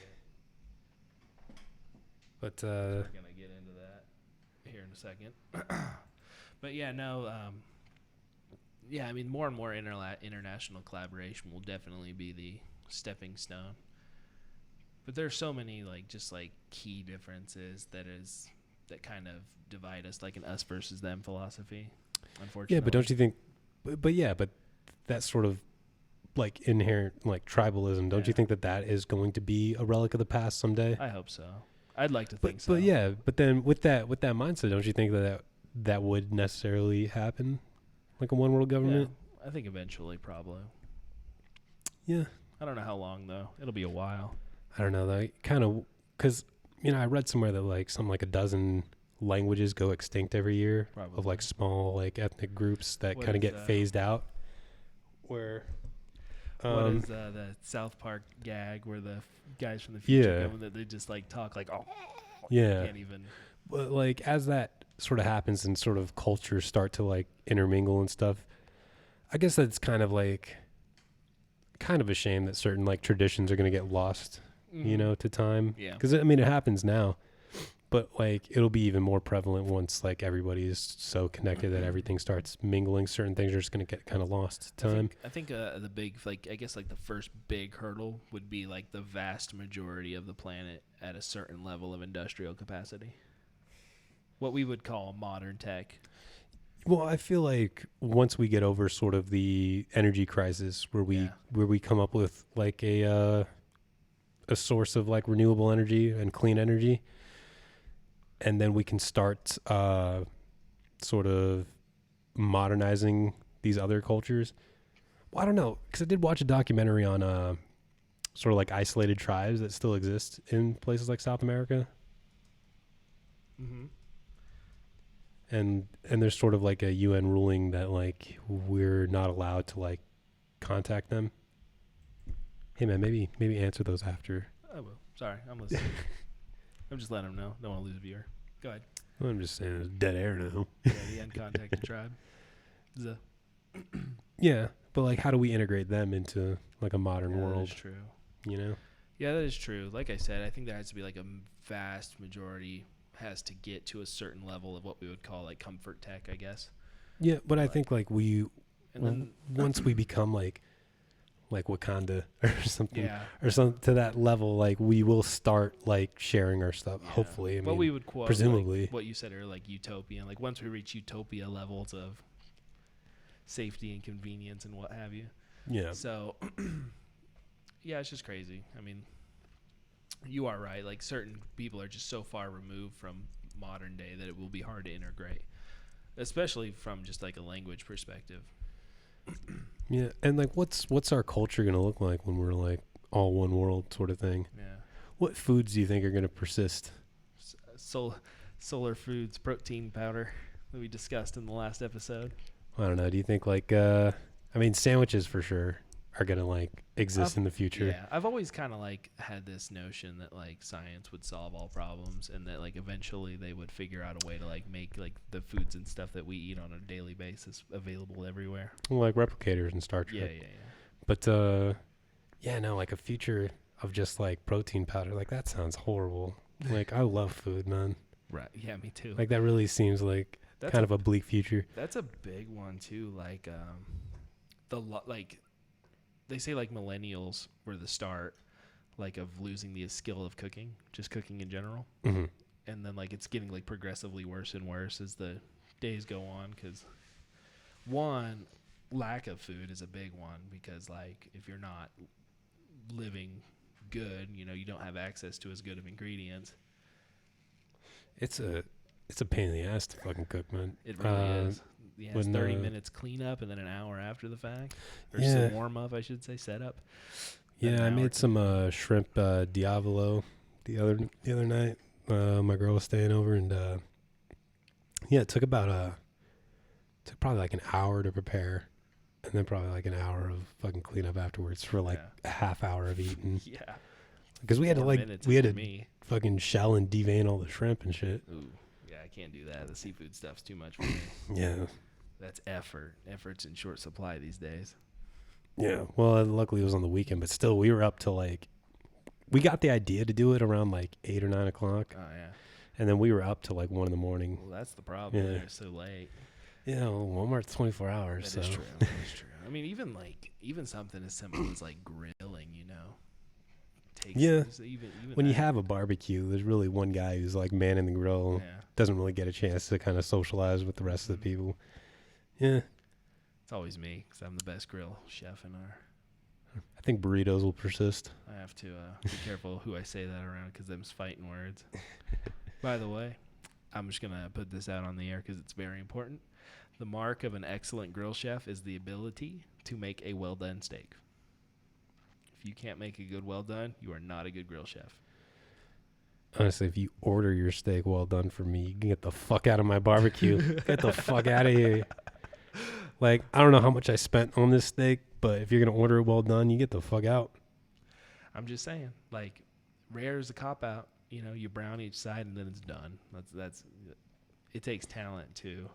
Speaker 2: But
Speaker 1: we're gonna get into that here in a second. But yeah, no. Yeah, I mean, more and more international collaboration will definitely be the stepping stone. But there's so many like just like key differences that kind of divide us, like an us versus them philosophy. Unfortunately.
Speaker 2: Yeah, but don't you think? But that sort of like inherent like tribalism. Don't you think that is going to be a relic of the past someday?
Speaker 1: I hope so. I'd like to think so.
Speaker 2: But yeah, but then with that mindset, don't you think that would necessarily happen, like a one world government?
Speaker 1: Yeah, I think eventually, probably.
Speaker 2: Yeah.
Speaker 1: I don't know how long though. It'll be a while.
Speaker 2: I don't know. Like kind of because I read somewhere that like something like a dozen languages go extinct every year of like small like ethnic groups that kind of get phased out. Where
Speaker 1: what is the South Park gag where the guys from the future come that they just like talk like you can't even.
Speaker 2: But like as that sort of happens and sort of cultures start to like intermingle and stuff, I guess that's kind of a shame that certain like traditions are going to get lost, to time.
Speaker 1: Yeah.
Speaker 2: Because I mean it happens now, but like it'll be even more prevalent once like everybody is so connected that everything starts mingling. Certain things are just going to get kind of lost to time.
Speaker 1: I think the big I guess like the first big hurdle would be like the vast majority of the planet at a certain level of industrial capacity. What we would call modern tech.
Speaker 2: Well, I feel like once we get over sort of the energy crisis where we come up with like a source of like renewable energy and clean energy, and then we can start sort of modernizing these other cultures. Well, I don't know, because I did watch a documentary on sort of like isolated tribes that still exist in places like South America.
Speaker 1: Mm-hmm.
Speaker 2: And there's sort of like a UN ruling that like we're not allowed to like contact them. Hey man, maybe answer those after.
Speaker 1: I will. Sorry, I'm listening. I'm just letting them know. Don't want to lose a viewer. Go ahead.
Speaker 2: Well, I'm just saying it's dead air now.
Speaker 1: Yeah, the uncontacted tribe.
Speaker 2: Yeah, but like how do we integrate them into like a modern world?
Speaker 1: That's true.
Speaker 2: Yeah,
Speaker 1: that is true. Like I said, I think there has to be like a vast majority has to get to a certain level of what we would call like comfort tech, I guess.
Speaker 2: Yeah, but I think like once we become like Wakanda or something, or something to that level, like we will start like sharing our stuff. Hopefully, I mean,
Speaker 1: we would quote
Speaker 2: presumably
Speaker 1: like what you said earlier, like utopian. Like once we reach utopia levels of safety and convenience and what have you.
Speaker 2: Yeah.
Speaker 1: So, yeah, it's just crazy. I mean, you are right. Like certain people are just so far removed from modern day that it will be hard to integrate, especially from just like a language perspective.
Speaker 2: Yeah, and like what's our culture going to look like when we're like all one world sort of thing?
Speaker 1: Yeah.
Speaker 2: What foods do you think are going to persist?
Speaker 1: Solar foods, protein powder that we discussed in the last episode.
Speaker 2: I don't know. Do you think like I mean sandwiches for sure are going to like exist in the future?
Speaker 1: Yeah, I've always kind of like had this notion that like science would solve all problems and that like eventually they would figure out a way to like make like the foods and stuff that we eat on a daily basis available everywhere.
Speaker 2: Well, like replicators in Star Trek.
Speaker 1: Yeah.
Speaker 2: But like a future of just like protein powder, like that sounds horrible. Like I love food, man.
Speaker 1: Right. Yeah, me too.
Speaker 2: Like that really seems like kind of a bleak future.
Speaker 1: That's a big one too. Like they say like millennials were the start like of losing the skill of cooking, just cooking in general.
Speaker 2: Mm-hmm.
Speaker 1: And then like it's getting like progressively worse and worse as the days go on, because one, lack of food is a big one, because like if you're not living good, you don't have access to as good of ingredients.
Speaker 2: It's a pain in the ass to fucking cook, man.
Speaker 1: It really is. Yeah, it's 30 minutes cleanup and then an hour after the fact. Or some warm up, I should say, setup.
Speaker 2: Yeah, I made some shrimp diavolo the other night. My girl was staying over, and it took probably like an hour to prepare, and then probably like an hour of fucking cleanup afterwards for like a half hour of eating.
Speaker 1: Yeah.
Speaker 2: Because we had to fucking shell and devein all the shrimp and shit.
Speaker 1: Ooh. Yeah, I can't do that. The seafood stuff's too much for me.
Speaker 2: Yeah.
Speaker 1: That's effort. Effort's in short supply these days.
Speaker 2: Yeah. Well, luckily it was on the weekend, but still we were up to we got the idea to do it around like 8 or 9 o'clock.
Speaker 1: Oh, yeah.
Speaker 2: And then we were up to like 1 a.m.
Speaker 1: Well, that's the problem. Yeah. They're so late.
Speaker 2: Yeah, well, Walmart's 24 hours.
Speaker 1: That is true. That is true. I mean, even something as simple as like grilling,
Speaker 2: when you have a barbecue, there's really one guy who's like manning the grill.
Speaker 1: Yeah.
Speaker 2: Doesn't really get a chance to kind of socialize with the rest of the people. Yeah.
Speaker 1: It's always me because I'm the best grill chef in our
Speaker 2: I think burritos will persist.
Speaker 1: I have to be careful who I say that around because them's fighting words. By the way, I'm just going to put this out on the air because it's very important. The mark of an excellent grill chef is the ability to make a well-done steak. If you can't make a good well-done, you are not a good grill chef.
Speaker 2: Honestly, if you order your steak well done for me, you can get the fuck out of my barbecue. Get the fuck out of here. Like, I don't know how much I spent on this steak, but if you're going to order it well done, you get the fuck out.
Speaker 1: I'm just saying, like, rare is a cop-out. You know, you brown each side and then it's done. That's it takes talent to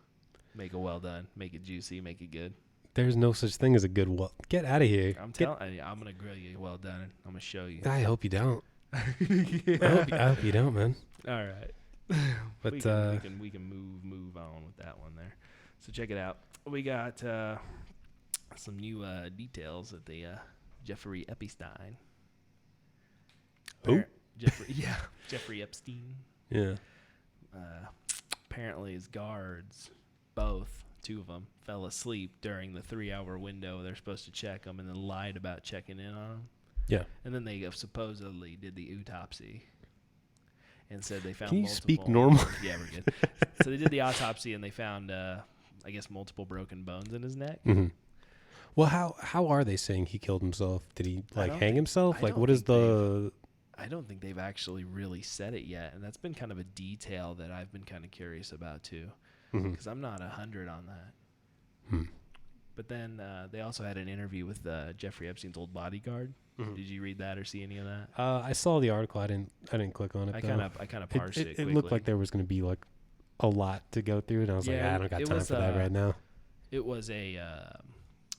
Speaker 1: make a well-done, make it juicy, make it good.
Speaker 2: There's no such thing as a good well. Get out of here.
Speaker 1: I'm telling you, I'm going to grill you well done. I'm going to show you.
Speaker 2: I hope you don't.
Speaker 1: Yeah.
Speaker 2: I hope you don't, man.
Speaker 1: All right.
Speaker 2: But
Speaker 1: we can move on with that one there. So check it out. We got some new details at the Jeffrey Epstein.
Speaker 2: Who?
Speaker 1: Jeffrey Epstein.
Speaker 2: Yeah.
Speaker 1: Apparently his guards, two of them, fell asleep during the 3-hour window they're supposed to check them, and then lied about checking in on them.
Speaker 2: Yeah.
Speaker 1: And then they supposedly did the autopsy and said they found
Speaker 2: Can you
Speaker 1: multiple...
Speaker 2: speak normal?
Speaker 1: Yeah, we're good. So they did the autopsy and they found, I guess, multiple broken bones in his neck.
Speaker 2: Mm-hmm. Well, how are they saying he killed himself? Did he hang himself? Like, what is the...
Speaker 1: I don't think they've actually really said it yet, and that's been kind of a detail that I've been kind of curious about too, because I'm not 100 on that. But then they also had an interview with Jeffrey Epstein's old bodyguard. Did you read that or see any of that?
Speaker 2: I saw the article. I didn't click on it.
Speaker 1: I kind of parsed it.
Speaker 2: It looked like there was going to be like a lot to go through, and I was like, I don't got time for that right now.
Speaker 1: It was a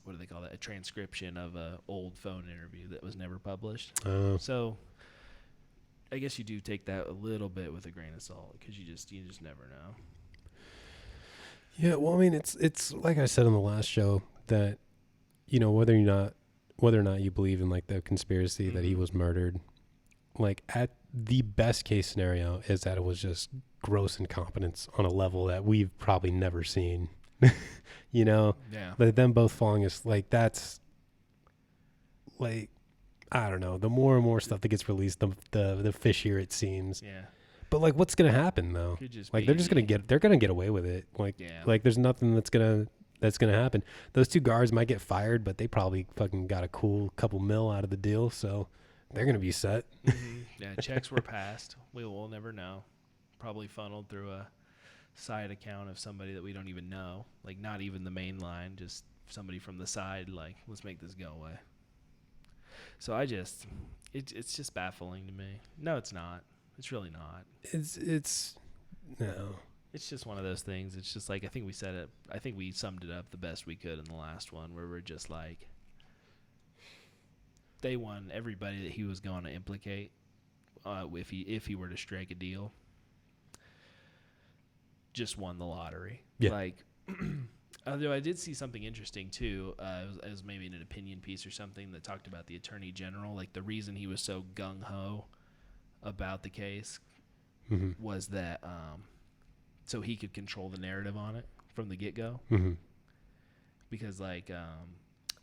Speaker 1: what do they call that? A transcription of an old phone interview that was never published. So I guess you do take that a little bit with a grain of salt because you just never know.
Speaker 2: Yeah, well, I mean, it's like I said on the last show that, you know, whether or not you believe in like the conspiracy that he was murdered, like at the best case scenario is that it was just gross incompetence on a level that we've probably never seen. You know,
Speaker 1: yeah.
Speaker 2: But them both falling is like that's like I don't know. The more and more stuff that gets released, the fishier it seems.
Speaker 1: Yeah.
Speaker 2: But like, what's gonna happen though? Like they're gonna get away with it. Like there's nothing that's gonna happen. Those two guards might get fired, but they probably fucking got a cool couple mil out of the deal, so they're gonna be set.
Speaker 1: Yeah, checks were passed. We will never know. Probably funneled through a side account of somebody that we don't even know. Like not even the main line, just somebody from the side. Like let's make this go away. So it's just baffling to me. No, it's not. It's really not.
Speaker 2: No.
Speaker 1: It's just one of those things. It's just like I think we said it. I think we summed it up the best we could in the last one, where we're just like, day one, everybody that he was going to implicate, if he were to strike a deal, just won the lottery.
Speaker 2: Yeah.
Speaker 1: Like, although I did see something interesting too. It was maybe in an opinion piece or something that talked about the attorney general. Like the reason he was so gung ho about the case was that so he could control the narrative on it from the get-go. Because like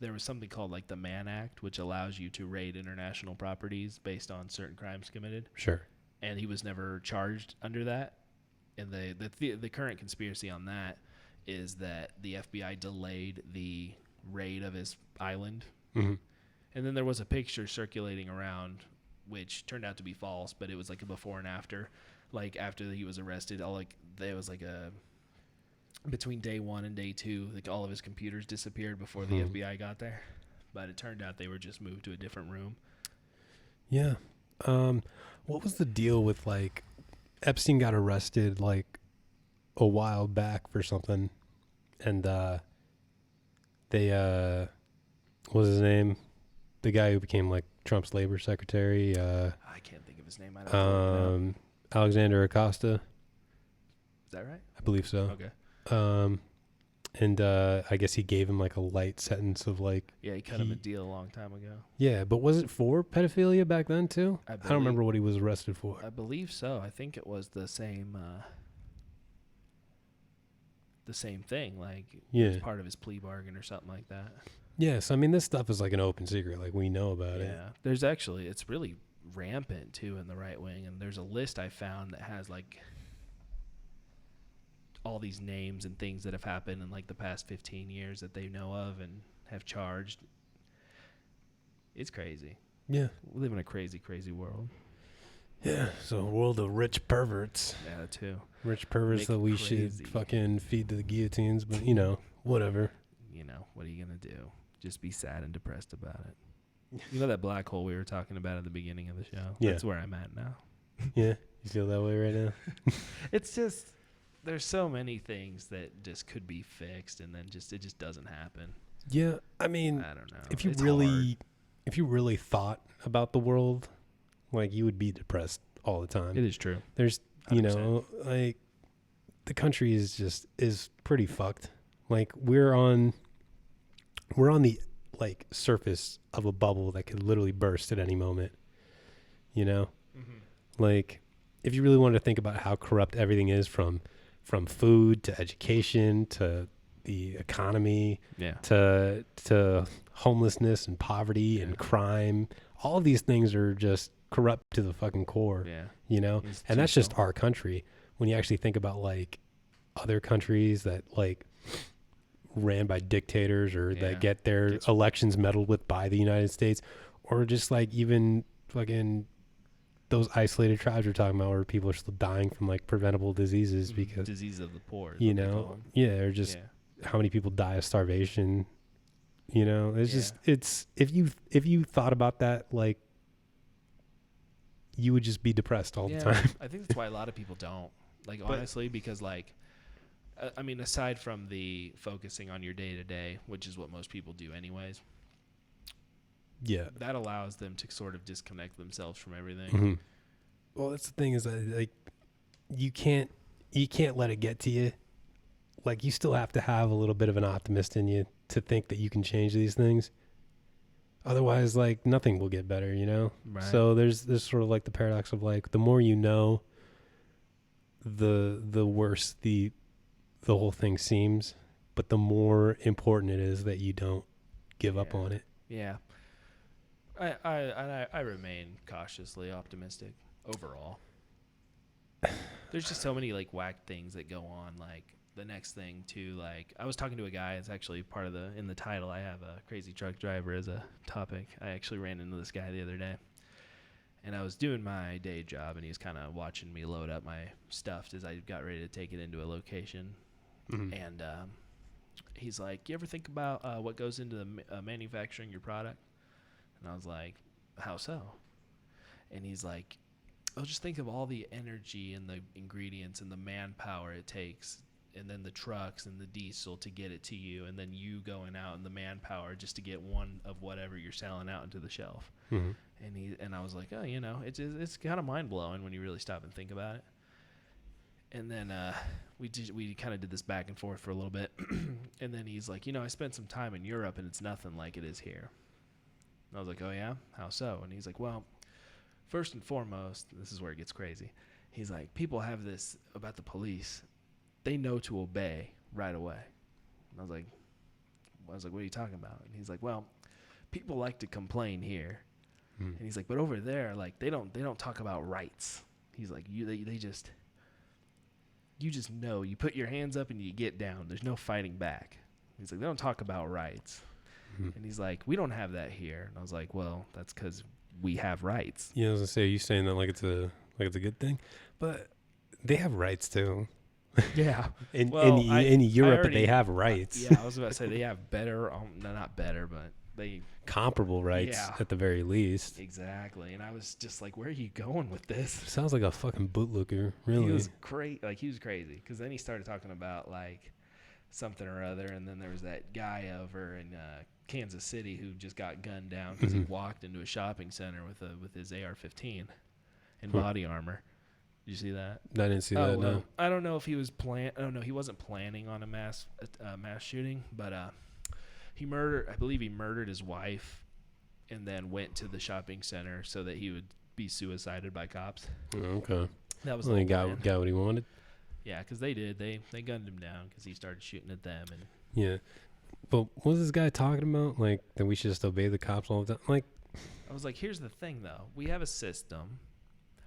Speaker 1: there was something called like the Mann Act, which allows you to raid international properties based on certain crimes committed.
Speaker 2: Sure.
Speaker 1: And he was never charged under that. And the current conspiracy on that is that the FBI delayed the raid of his island. And then there was a picture circulating around which turned out to be false, but it was like a before and after. Like after he was arrested, there was like a between day 1 and day 2, like all of his computers disappeared before the FBI got there. But it turned out they were just moved to a different room.
Speaker 2: Yeah. What was the deal with like Epstein got arrested like a while back for something, and they what was his name? The guy who became like Trump's labor secretary.
Speaker 1: I can't think of his name. I don't
Speaker 2: Alexander Acosta.
Speaker 1: Is that right?
Speaker 2: I believe so.
Speaker 1: Okay.
Speaker 2: And I guess he gave him like a light sentence of like.
Speaker 1: Yeah, he cut him a deal a long time ago.
Speaker 2: Yeah, but was it for pedophilia back then too? I don't remember what he was arrested for.
Speaker 1: I believe so. I think it was the same thing. Like, it was part of his plea bargain or something like that.
Speaker 2: Yes, I mean this stuff is like an open secret. Like we know about it.
Speaker 1: Yeah, there's actually it's really rampant too in the right wing, and there's a list I found that has like all these names and things that have happened in like the past 15 years that they know of and have charged. It's crazy.
Speaker 2: Yeah.
Speaker 1: We live in a crazy, crazy world.
Speaker 2: Yeah. So a world of rich perverts.
Speaker 1: Yeah, too.
Speaker 2: Rich perverts that we should fucking feed to the guillotines, but you know, whatever.
Speaker 1: You know, what are you gonna do? Just be sad and depressed about it. You know that black hole we were talking about at the beginning of the show?
Speaker 2: Yeah.
Speaker 1: That's where I'm at now.
Speaker 2: Yeah. You feel that way right now?
Speaker 1: It's just there's so many things that just could be fixed, and then it just doesn't happen.
Speaker 2: Yeah, I mean,
Speaker 1: I don't know.
Speaker 2: If you
Speaker 1: It's
Speaker 2: really,
Speaker 1: hard.
Speaker 2: if you really thought about the world, like you would be depressed all the time.
Speaker 1: It is true.
Speaker 2: There's, you
Speaker 1: 100%.
Speaker 2: know, like the country is pretty fucked. Like we're on the like surface of a bubble that could literally burst at any moment. You know, like if you really wanted to think about how corrupt everything is from food to education to the economy, to homelessness and poverty and crime, all of these things are just corrupt to the fucking core.
Speaker 1: Yeah.
Speaker 2: You know, and that's just our country. When you actually think about like other countries that like ran by dictators or that get their elections meddled with by the United States, or just like even fucking those isolated tribes we're talking about where people are still dying from like preventable diseases because
Speaker 1: disease of the poor,
Speaker 2: you know, or just how many people die of starvation. You know, it's just if you thought about that, like you would just be depressed all the time.
Speaker 1: I think that's why a lot of people don't. Like honestly, because like I mean, aside from the focusing on your day to day, which is what most people do anyways.
Speaker 2: Yeah.
Speaker 1: That allows them to sort of disconnect themselves from everything.
Speaker 2: Mm-hmm. Well, that's the thing is that like you can't let it get to you. Like you still have to have a little bit of an optimist in you to think that you can change these things. Otherwise, like nothing will get better, you know?
Speaker 1: Right.
Speaker 2: So there's this sort of like the paradox of like the more you know, the worse the whole thing seems, but the more important it is that you don't give up on it.
Speaker 1: Yeah. I remain cautiously optimistic overall. There's just so many like whack things that go on. Like the next thing too, like I was talking to a guy. It's actually part of in the title. I have a crazy truck driver as a topic. I actually ran into this guy the other day, and I was doing my day job, and he was kind of watching me load up my stuff as I got ready to take it into a location. Mm-hmm. And he's like, "You ever think about what goes into the manufacturing your product?" And I was like, "How so?" And he's like, "Oh, just think of all the energy and the ingredients and the manpower it takes, and then the trucks and the diesel to get it to you, and then you going out and the manpower just to get one of whatever you're selling out into the shelf." Mm-hmm. And I was like, "Oh, you know, it's kind of mind blowing when you really stop and think about it." And then we kind of did this back and forth for a little bit, and then he's like, "You know, I spent some time in Europe, and it's nothing like it is here." And I was like, "Oh yeah, how so?" And he's like, "Well, first and foremost, this is where it gets crazy. He's like, people have this about the police. They know to obey right away." And I was like, "What are you talking about?" And he's like, "Well, people like to complain here." And he's like, "But over there, like they don't talk about rights." He's like, they just you just know. You put your hands up and you get down. There's no fighting back." He's like, "They don't talk about rights." And he's like, "We don't have that here." And I was like, "Well, that's because we have rights."
Speaker 2: Yeah, I was gonna say, are you saying that like it's a good thing? But they have rights too.
Speaker 1: Yeah.
Speaker 2: in Europe, they have rights.
Speaker 1: Yeah, I was about to say they have better, no, not better, but they
Speaker 2: comparable rights at the very least.
Speaker 1: Exactly. And I was just like, "Where are you going with this?"
Speaker 2: Sounds like a fucking bootlicker, really.
Speaker 1: He was he was crazy because then he started talking about like something or other, and then there was that guy over in Kansas City who just got gunned down because he walked into a shopping center with his AR-15 and body armor. Did you see that?
Speaker 2: I didn't see that. No.
Speaker 1: I don't know if he was he wasn't planning on a mass shooting, but he murdered his wife, and then went to the shopping center so that he would be suicided by cops.
Speaker 2: Okay.
Speaker 1: That was
Speaker 2: he got what he wanted.
Speaker 1: Yeah, because they gunned him down because he started shooting at them. And
Speaker 2: yeah, But what was this guy talking about? Like, that we should just obey the cops all the time? Like,
Speaker 1: I was like, here's the thing, though. We have a system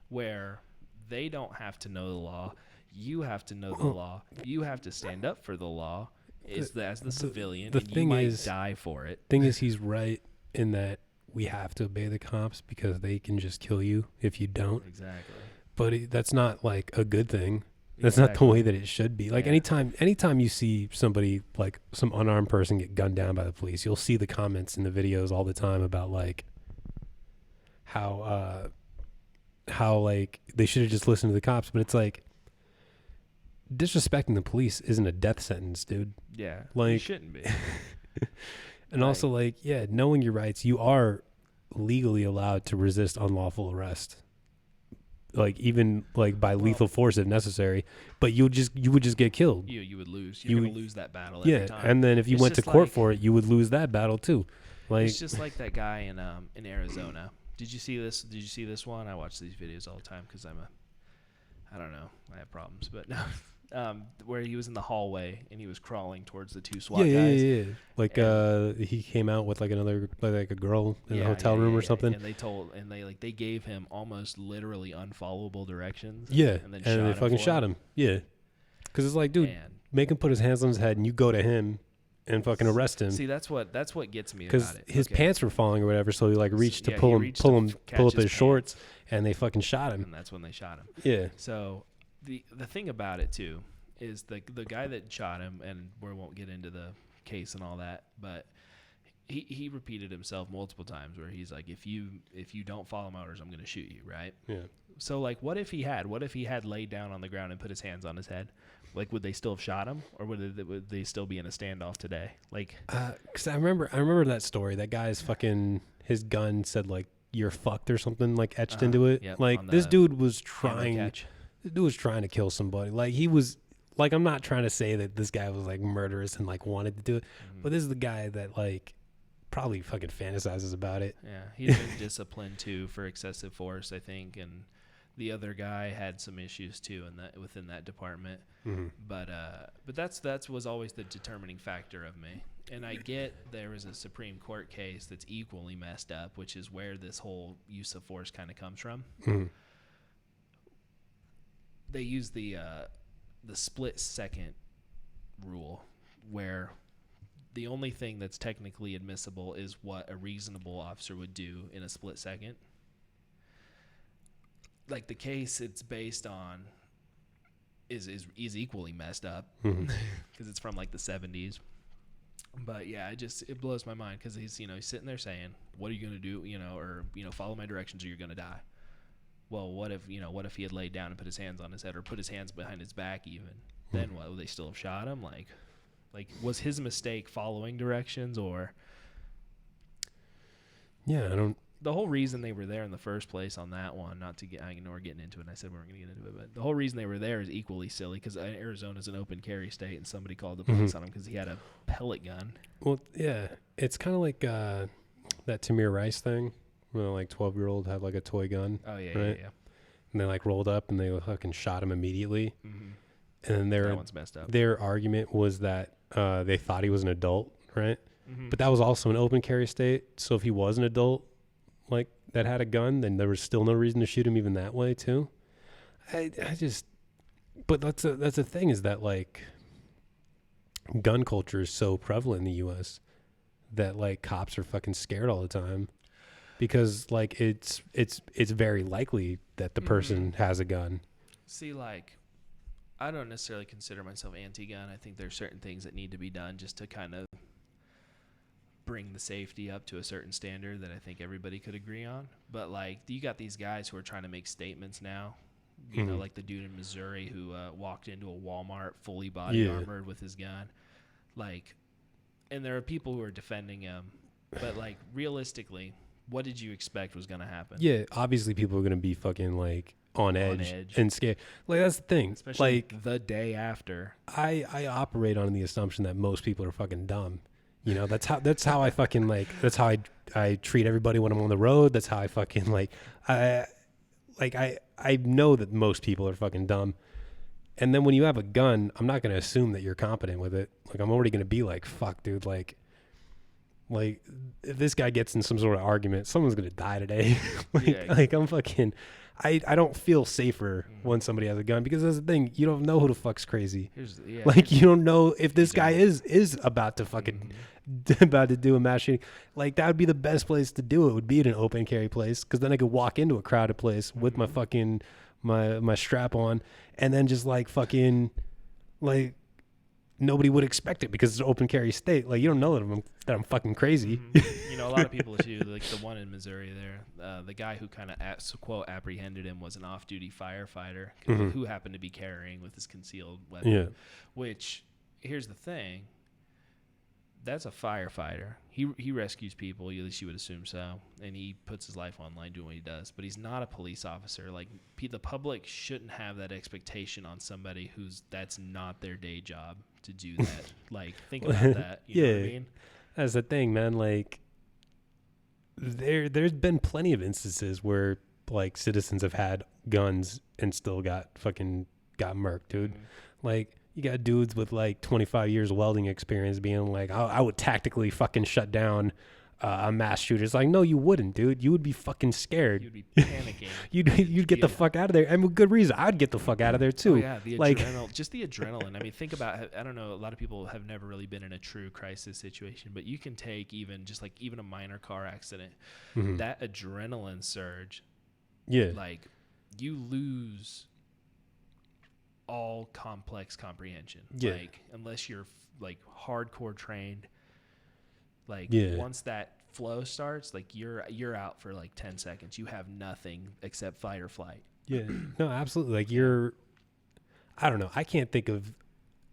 Speaker 1: where they don't have to know the law. You have to know the law. You have to stand up for the law as the civilian, and you might die for it.
Speaker 2: Thing is, he's right in that we have to obey the cops because they can just kill you if you don't.
Speaker 1: Exactly.
Speaker 2: But that's not, like, a good thing. That's not the way that it should be. Like, anytime you see somebody, like, some unarmed person get gunned down by the police, you'll see the comments in the videos all the time about, like, how like, they should have just listened to the cops. But it's like, disrespecting the police isn't a death sentence, dude.
Speaker 1: Yeah,
Speaker 2: like,
Speaker 1: you shouldn't be.
Speaker 2: And also, like, yeah, knowing your rights, you are legally allowed to resist unlawful arrest, like, even, like, by lethal force if necessary. But you would just get killed.
Speaker 1: You would lose. You're gonna lose that battle every time.
Speaker 2: And then if you went to court for it, you would lose that battle too. Like,
Speaker 1: it's just like that guy in Arizona. Did you see this? Did you see this one? I watch these videos all the time because I don't know, I have problems, but no. Where he was in the hallway and he was crawling towards the two SWAT guys.
Speaker 2: Yeah. Like, he came out with, like, like a girl in the hotel room or something.
Speaker 1: And they gave him almost literally unfollowable directions.
Speaker 2: Yeah.
Speaker 1: And then
Speaker 2: they fucking shot him. Yeah. Because it's like, dude, make him put his hands on his head and you go to him and fucking arrest him.
Speaker 1: See, that's what gets me about
Speaker 2: it. Because his pants were falling or whatever, so he, like, reached to pull up his shorts, and they fucking shot him.
Speaker 1: And that's when they shot him.
Speaker 2: Yeah.
Speaker 1: So the thing about it too is the guy that shot him, and we won't get into the case and all that, but he repeated himself multiple times where he's like, if you don't follow my orders, I'm going to shoot you, right?
Speaker 2: Yeah.
Speaker 1: So, like, what if he had laid down on the ground and put his hands on his head? Like, would they still have shot him, or would they still be in a standoff today? Like,
Speaker 2: because I remember that story. That guy's fucking, his gun said, like, "You're fucked" or something, like, etched into it.
Speaker 1: Yep,
Speaker 2: like, this dude was trying to kill somebody. Like, he was, like, I'm not trying to say that this guy was, like, murderous and, like, wanted to do it, but this is the guy that, like, probably fucking fantasizes about it.
Speaker 1: Yeah, he's been disciplined too for excessive force, I think, and the other guy had some issues too within that department.
Speaker 2: Mm-hmm.
Speaker 1: But that was always the determining factor of me. And I get there was a Supreme Court case that's equally messed up, which is where this whole use of force kind of comes from.
Speaker 2: Mm-hmm.
Speaker 1: They use the split second rule, where the only thing that's technically admissible is what a reasonable officer would do in a split second. Like, the case it's based on is equally messed up because it's from, like, the 70s. But yeah, it blows my mind because he's sitting there saying, "What are you gonna do? Or follow my directions or you're gonna die." Well, what if he had laid down and put his hands on his head or put his hands behind his back even? Then what? Would they still have shot him? Like, was his mistake following directions or?
Speaker 2: Yeah, I don't.
Speaker 1: The whole reason they were there in the first place on that one, I ignore getting into it, and I said we weren't going to get into it, but the whole reason they were there is equally silly because Arizona's an open carry state, and somebody called the police on him because he had a pellet gun.
Speaker 2: Well, yeah, it's kind of like that Tamir Rice thing, where, like, 12-year-old had, like, a toy gun.
Speaker 1: Oh, yeah,
Speaker 2: right?
Speaker 1: yeah.
Speaker 2: And they, like, rolled up and they fucking shot him immediately. Mm-hmm. And then
Speaker 1: that one's messed up.
Speaker 2: Their argument was that they thought he was an adult, right?
Speaker 1: Mm-hmm.
Speaker 2: But that was also an open carry state, so if he was an adult, like, that had a gun, then there was still no reason to shoot him even that way too. But that's the thing is that, like, gun culture is so prevalent in the U.S. that, like, cops are fucking scared all the time because, like, it's very likely that the person has a gun.
Speaker 1: See, like, I don't necessarily consider myself anti-gun. I think there's certain things that need to be done just to kind of bring the safety up to a certain standard that I think everybody could agree on. But, like, you got these guys who are trying to make statements now, you know, like the dude in Missouri who walked into a Walmart fully body armored with his gun. Like, and there are people who are defending him, but, like, realistically, what did you expect was going to happen?
Speaker 2: Yeah, obviously people are going to be fucking, like, on edge and scared. Like, that's the thing.
Speaker 1: Especially,
Speaker 2: like,
Speaker 1: the day after.
Speaker 2: I operate on the assumption that most people are fucking dumb. You know, that's how I fucking, like, that's how I treat everybody when I'm on the road. That's how I fucking, like, I know that most people are fucking dumb. And then when you have a gun, I'm not going to assume that you're competent with it. Like, I'm already going to be like, fuck, dude, like if this guy gets in some sort of argument, someone's going to die today. Like I'm fucking, I don't feel safer when somebody has a gun, because that's the thing. You don't know who the fuck's crazy. Like, you don't know if this guy is about to fucking, about to do a mass shooting. Like, that would be the best place to do it, would be in an open carry place. Cause then I could walk into a crowded place with my fucking, my strap on, and then just like fucking, like, nobody would expect it because it's an open carry state. Like, you don't know that I'm fucking crazy.
Speaker 1: You know, a lot of people too, like the one in Missouri there, the guy who kind of quote apprehended him was an off-duty firefighter who happened to be carrying with his concealed weapon. Yeah. Which, here's the thing, that's a firefighter. He rescues people, at least you would assume so, and he puts his life on line doing what he does. But he's not a police officer. Like, the public shouldn't have that expectation on somebody that's not their day job to do that. Like, think about that. You know what I mean?
Speaker 2: That's the thing, man. Like, there's been plenty of instances where like citizens have had guns and still got murked, dude. Like, you got dudes with like 25 years welding experience being like, I would tactically fucking shut down a mass shooter. It's like, no, you wouldn't, dude. You would be fucking scared.
Speaker 1: You'd be panicking.
Speaker 2: you'd get the fuck out of there. And with good reason. I'd get the fuck out of there too.
Speaker 1: Oh, yeah, the adrenaline. Just the adrenaline. I mean, think about, I don't know, a lot of people have never really been in a true crisis situation, but you can take even a minor car accident. That adrenaline surge. Yeah. Like, you lose all complex comprehension. Yeah. Like, unless you're like hardcore trained, like once that flow starts, like you're out for like 10 seconds. You have nothing except fight or flight.
Speaker 2: Yeah. No, absolutely. Like, I don't know. I can't think of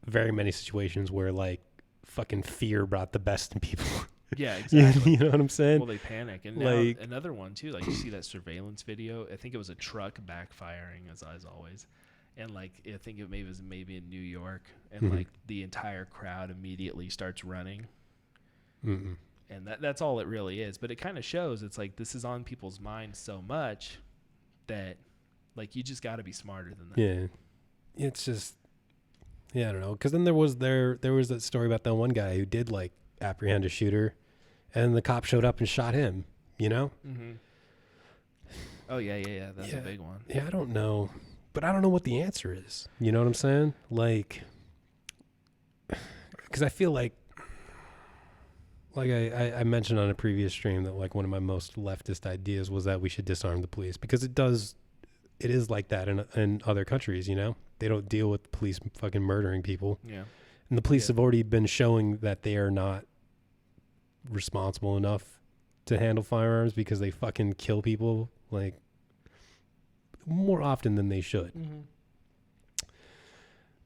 Speaker 2: very many situations where like fucking fear brought the best in people.
Speaker 1: Yeah, exactly.
Speaker 2: You know what I'm saying?
Speaker 1: Well, they panic. And now like, another one too, like, you see that surveillance video. I think it was a truck backfiring as always. And like, I think it was maybe in New York, and like the entire crowd immediately starts running. And that's all it really is. But it kind of shows, it's like, this is on people's minds so much that like, you just got to be smarter than that.
Speaker 2: Yeah. It's just, I don't know. Cause then there was that story about that one guy who did like apprehend a shooter, and the cop showed up and shot him, you know?
Speaker 1: Oh yeah. That's a big one.
Speaker 2: Yeah. I don't know. But I don't know what the answer is. You know what I'm saying? Like, because I feel like I mentioned on a previous stream that like one of my most leftist ideas was that we should disarm the police, because it is like that in other countries, you know? They don't deal with police fucking murdering people. Yeah. And the police have already been showing that they are not responsible enough to handle firearms, because they fucking kill people like more often than they should.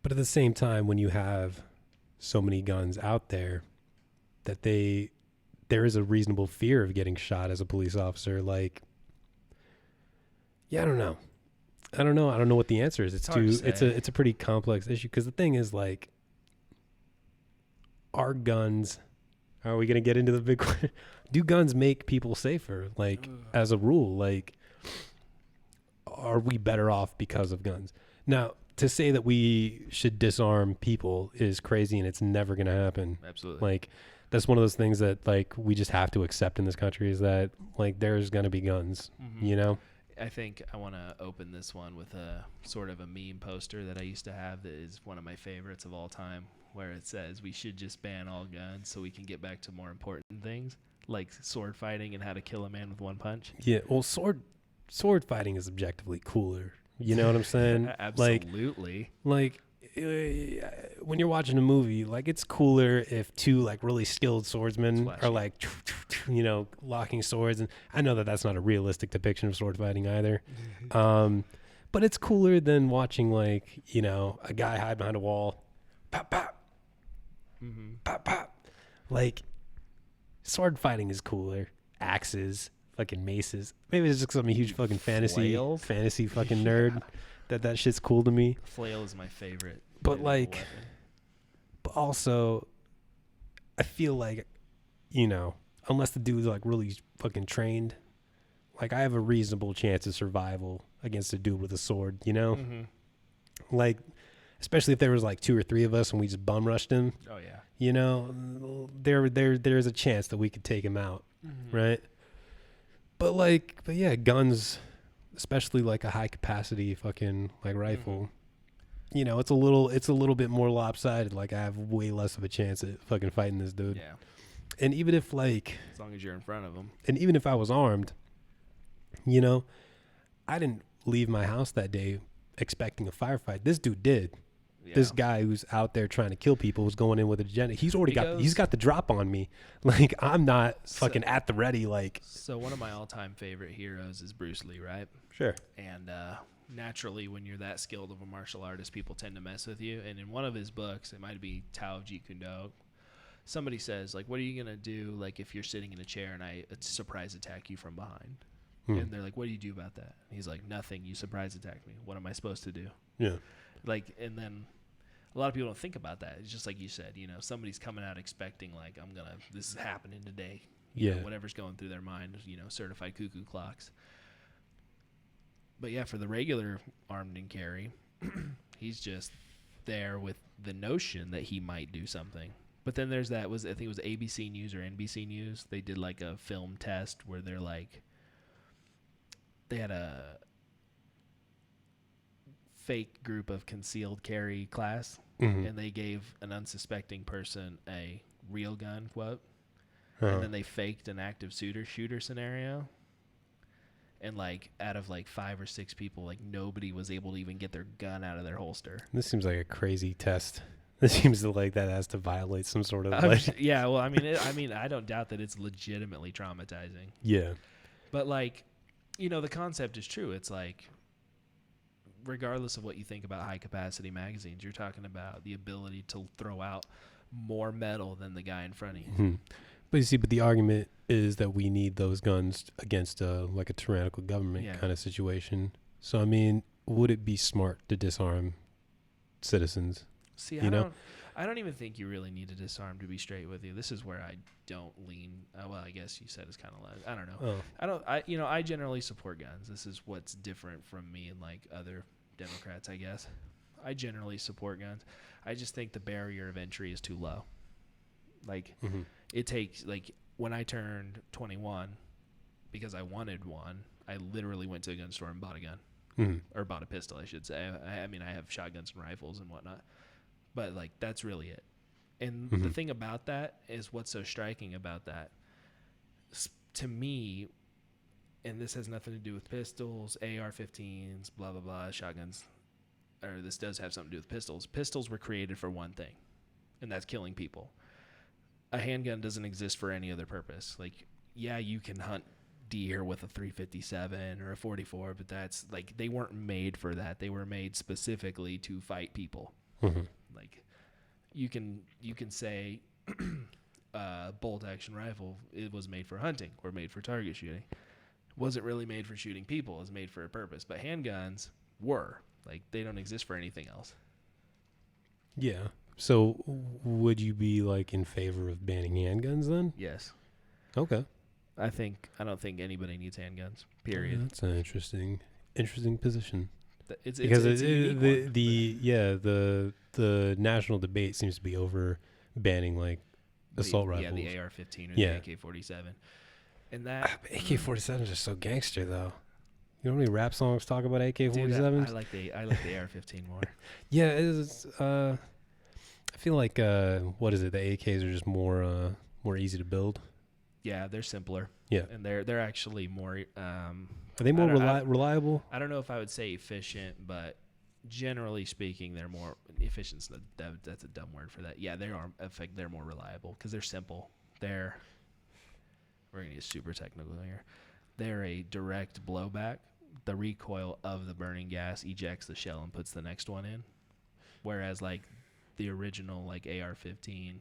Speaker 2: But at the same time, when you have so many guns out there, that there is a reasonable fear of getting shot as a police officer. Like, I don't know. I don't know what the answer is. It's a pretty complex issue, because the thing is, like, are we going to get into the big question? Do guns make people safer? Like, as a rule, like, are we better off because of guns? Now, to say that we should disarm people is crazy, and it's never going to happen.
Speaker 1: Absolutely.
Speaker 2: Like, that's one of those things that like we just have to accept in this country, is that like there's going to be guns, you know?
Speaker 1: I think I want to open this one with a sort of a meme poster that I used to have that is one of my favorites of all time, where it says we should just ban all guns so we can get back to more important things like sword fighting and how to kill a man with one punch.
Speaker 2: Yeah, well, sword fighting is objectively cooler. You know what I'm saying?
Speaker 1: Absolutely.
Speaker 2: Like when you're watching a movie, like, it's cooler if two like really skilled swordsmen are like, you know, locking swords. And I know that that's not a realistic depiction of sword fighting either. But it's cooler than watching, like, you know, a guy hide behind a wall, pop, pop, pop, pop. Like, sword fighting is cooler. Axes, fucking maces. Maybe it's just because I'm a huge fucking fantasy fucking nerd. That shit's cool to me.
Speaker 1: Flail is my favorite.
Speaker 2: But like, but also, I feel like, you know, unless the dude's like really fucking trained, like, I have a reasonable chance of survival against a dude with a sword, you know? Like, especially if there was like 2 or 3 of us and we just bum rushed him.
Speaker 1: Oh yeah.
Speaker 2: You know, there's a chance that we could take him out, right? But yeah, guns, especially like a high capacity fucking like rifle. You know, it's a little bit more lopsided. Like I have way less of a chance at fucking fighting this dude.
Speaker 1: Yeah.
Speaker 2: And even if like,
Speaker 1: as long as you're in front of him.
Speaker 2: And even if I was armed, you know, I didn't leave my house that day expecting a firefight. This dude did. Yeah. This guy who's out there trying to kill people was going in with an agenda. He's got the drop on me. Like I'm not fucking at the ready. Like,
Speaker 1: so one of my all-time favorite heroes is Bruce Lee, right?
Speaker 2: Sure.
Speaker 1: And naturally, when you're that skilled of a martial artist, people tend to mess with you. And in one of his books, it might be Tao of Jeet Kune Do, somebody says, like, what are you gonna do, like, if you're sitting in a chair and I surprise attack you from behind? And they're like, what do you do about that? And he's like, nothing. You surprise attack me. What am I supposed to do?
Speaker 2: Yeah.
Speaker 1: Like, and then a lot of people don't think about that. It's just like you said, you know, somebody's coming out expecting, like, this is happening today. You know, whatever's going through their mind, you know, certified cuckoo clocks. But yeah, for the regular armed and carry, he's just there with the notion that he might do something. But then there's I think it was ABC News or NBC News. They did like a film test where they're like, they had a fake group of concealed carry class, and they gave an unsuspecting person a real gun, quote, and then they faked an active shooter scenario. And like out of like 5 or 6 people, like nobody was able to even get their gun out of their holster.
Speaker 2: This seems like a crazy test. It seems like that has to violate some sort of like
Speaker 1: yeah, well, I mean, I don't doubt that it's legitimately traumatizing.
Speaker 2: Yeah.
Speaker 1: But like, you know, the concept is true. It's like, regardless of what you think about high capacity magazines, you're talking about the ability to throw out more metal than the guy in front of you.
Speaker 2: But you see, the argument is that we need those guns against like a tyrannical government kind of situation. So I mean, would it be smart to disarm citizens?
Speaker 1: See, I don't even think you really need to disarm, to be straight with you. This is where I don't lean. Well, I guess you said it's kind of loud. I don't know. I generally support guns. This is what's different from me and like other Democrats, I guess. I generally support guns. I just think the barrier of entry is too low. Like, it takes, like, when I turned 21, because I wanted one, I literally went to a gun store and bought a gun. Or bought a pistol, I should say. I mean, I have shotguns and rifles and whatnot. But, like, that's really it. And the thing about that is what's so striking about that. To me, and this has nothing to do with pistols, AR-15s, blah, blah, blah, shotguns. Or this does have something to do with pistols. Pistols were created for one thing, and that's killing people. A handgun doesn't exist for any other purpose. Like, yeah, you can hunt deer with a 357 or a 44, but that's, like, they weren't made for that. They were made specifically to fight people. Like, you can say bolt action rifle, it was made for hunting or made for target shooting. Wasn't really made for shooting people. It was made for a purpose. But handguns were. Like, they don't exist for anything else.
Speaker 2: Yeah. So would you be like in favor of banning handguns then?
Speaker 1: Yes.
Speaker 2: Okay.
Speaker 1: I don't think anybody needs handguns. Period.
Speaker 2: That's an interesting position.
Speaker 1: It's
Speaker 2: because
Speaker 1: a unique
Speaker 2: the national debate seems to be over banning like assault rifles.
Speaker 1: Yeah, the AR-15 or the AK-47. And that
Speaker 2: AK-47s are so gangster though. You know how many rap songs talk about AK-47s?
Speaker 1: Dude, I like the AR-15 more.
Speaker 2: Yeah, it is. I feel like what is it? The AKs are just more easy to build.
Speaker 1: Yeah, they're simpler.
Speaker 2: Yeah,
Speaker 1: and they're actually more.
Speaker 2: Are they more reliable?
Speaker 1: I don't know if I would say efficient, but generally speaking, they're more efficient. That's a dumb word for that. Yeah, they're more reliable because they're simple. We're gonna get super technical here. They're a direct blowback. The recoil of the burning gas ejects the shell and puts the next one in. Whereas like the original like AR-15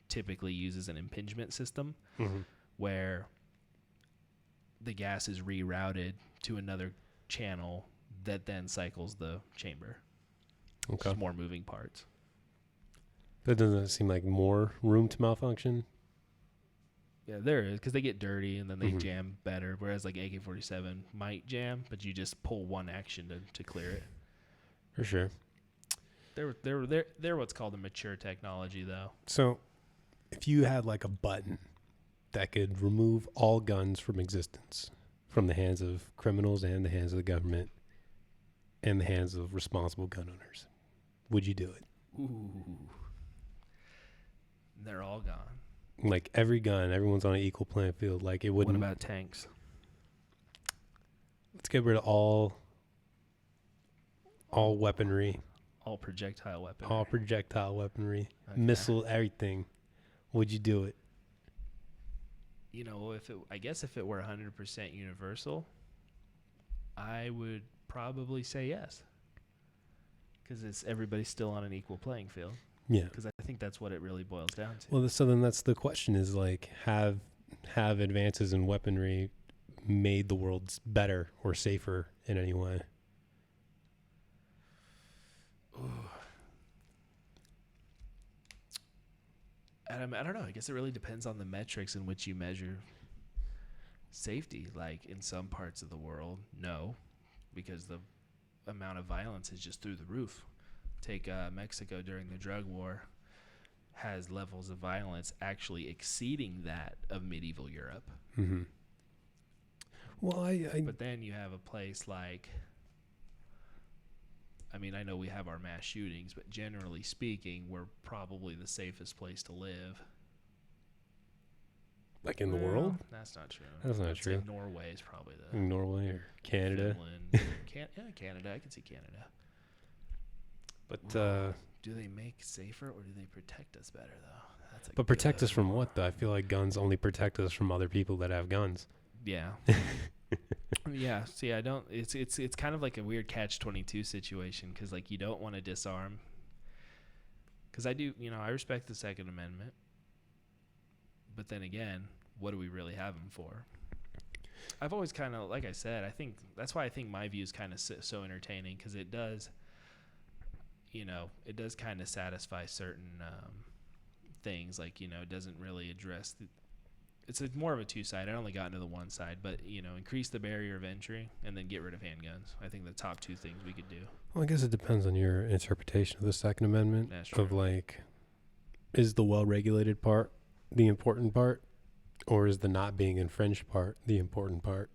Speaker 1: typically uses an impingement system where the gas is rerouted to another channel that then cycles the chamber.
Speaker 2: Okay.
Speaker 1: Just more moving parts.
Speaker 2: That doesn't seem like more room to malfunction.
Speaker 1: Yeah, there is, because they get dirty and then they jam better, whereas like AK-47 might jam, but you just pull one action to clear it.
Speaker 2: For sure.
Speaker 1: They're what's called a mature technology, though.
Speaker 2: So, if you had like a button that could remove all guns from existence, from the hands of criminals and the hands of the government and the hands of responsible gun owners, would you do it?
Speaker 1: Ooh. They're all gone.
Speaker 2: Like every gun, everyone's on an equal playing field. Like it wouldn't.
Speaker 1: What about tanks?
Speaker 2: Let's get rid of all weaponry,
Speaker 1: All projectile weapons.
Speaker 2: all projectile weaponry,
Speaker 1: Okay.
Speaker 2: missile, everything. Would you do it?
Speaker 1: You know, I guess if it were 100% universal, I would probably say yes. Because everybody's still on an equal playing field.
Speaker 2: Yeah.
Speaker 1: Because I think that's what it really boils down to.
Speaker 2: Well, so then that's the question: is like have advances in weaponry made the world better or safer in any way?
Speaker 1: And I don't know. I guess it really depends on the metrics in which you measure safety. Like in some parts of the world, no, because the amount of violence is just through the roof. Take Mexico during the drug war, has levels of violence actually exceeding that of medieval Europe.
Speaker 2: Mm-hmm. Well,
Speaker 1: But then you have a place like, I mean, I know we have our mass shootings, but generally speaking, we're probably the safest place to live.
Speaker 2: like in the world.
Speaker 1: That's not true.
Speaker 2: That's not
Speaker 1: I'd say
Speaker 2: true.
Speaker 1: Norway is probably the
Speaker 2: Norway or Canada.
Speaker 1: Finland. Canada. I can see Canada.
Speaker 2: But
Speaker 1: Do they make safer or do they protect us better though? That's a
Speaker 2: protect
Speaker 1: good
Speaker 2: us from what though? I feel like guns only protect us from other people that have guns.
Speaker 1: Yeah. Yeah. See, I don't. It's kind of like a weird catch-22 situation because like you don't want to disarm. Because I do, I respect the Second Amendment. But then again, what do we really have them for? I've always kind of, like I said, I think that's why I think my view is kind of so entertaining because it does, it does kind of satisfy certain things. Like, it doesn't really address it's more of a two-side. I only got into the one side, but, increase the barrier of entry and then get rid of handguns. I think the top two things we could do.
Speaker 2: Well, I guess it depends on your interpretation of the Second Amendment.
Speaker 1: That's true.
Speaker 2: Of like, is the well-regulated part the important part, or is the not being infringed part the important part?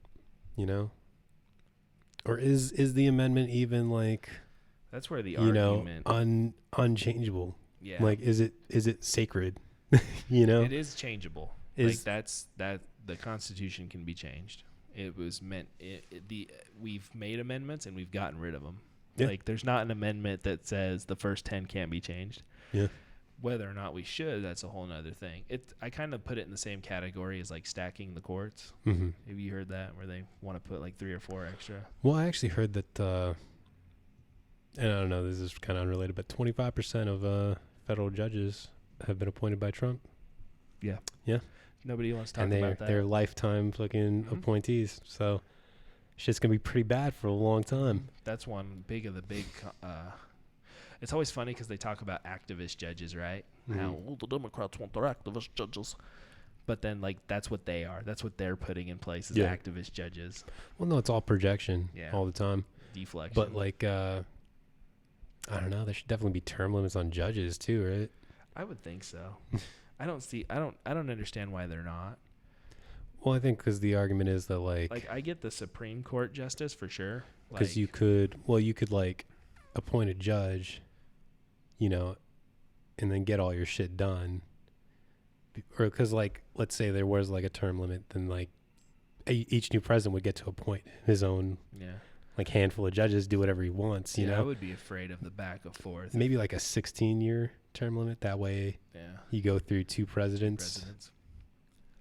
Speaker 2: Or is the amendment even like?
Speaker 1: That's where the argument,
Speaker 2: unchangeable.
Speaker 1: yeah,
Speaker 2: Like, is it sacred?
Speaker 1: it is changeable.
Speaker 2: Is
Speaker 1: That the Constitution can be changed. It was meant. We've made amendments and we've gotten rid of them.
Speaker 2: Yeah.
Speaker 1: Like there's not an amendment that says the first 10 can't be changed.
Speaker 2: Yeah.
Speaker 1: Whether or not we should, that's a whole nother thing. I kind of put it in the same category as like stacking the courts.
Speaker 2: Mm-hmm.
Speaker 1: Have you heard that where they want to put like 3 or 4 extra?
Speaker 2: Well, I actually heard that, and I don't know, this is kind of unrelated, but 25% of federal judges have been appointed by Trump.
Speaker 1: Yeah.
Speaker 2: Yeah.
Speaker 1: Nobody wants to talk
Speaker 2: And
Speaker 1: about that.
Speaker 2: they're lifetime fucking appointees. So shit's going to be pretty bad for a long time.
Speaker 1: That's one big of the big. It's always funny because they talk about activist judges, right?
Speaker 2: Mhm.
Speaker 1: How the Democrats want their activist judges. But then, like, that's what they are. That's what they're putting in place is
Speaker 2: Yeah.
Speaker 1: activist judges.
Speaker 2: Well, no, it's all projection all the time.
Speaker 1: Deflection.
Speaker 2: But, like, I don't know. There should definitely be term limits on judges, too, right?
Speaker 1: I would think so. I don't understand why they're not.
Speaker 2: Well, I think because the argument is that, like
Speaker 1: I get the Supreme Court justice for sure.
Speaker 2: Because
Speaker 1: Like,
Speaker 2: you could, like, appoint a judge, and then get all your shit done. Or because, like, let's say there was, like, a term limit, then, like, each new president would get to appoint his own, like, handful of judges, do whatever he wants, you know?
Speaker 1: I would be afraid of the back and forth.
Speaker 2: Maybe, like, a 16-year term limit. That way you go through two presidents.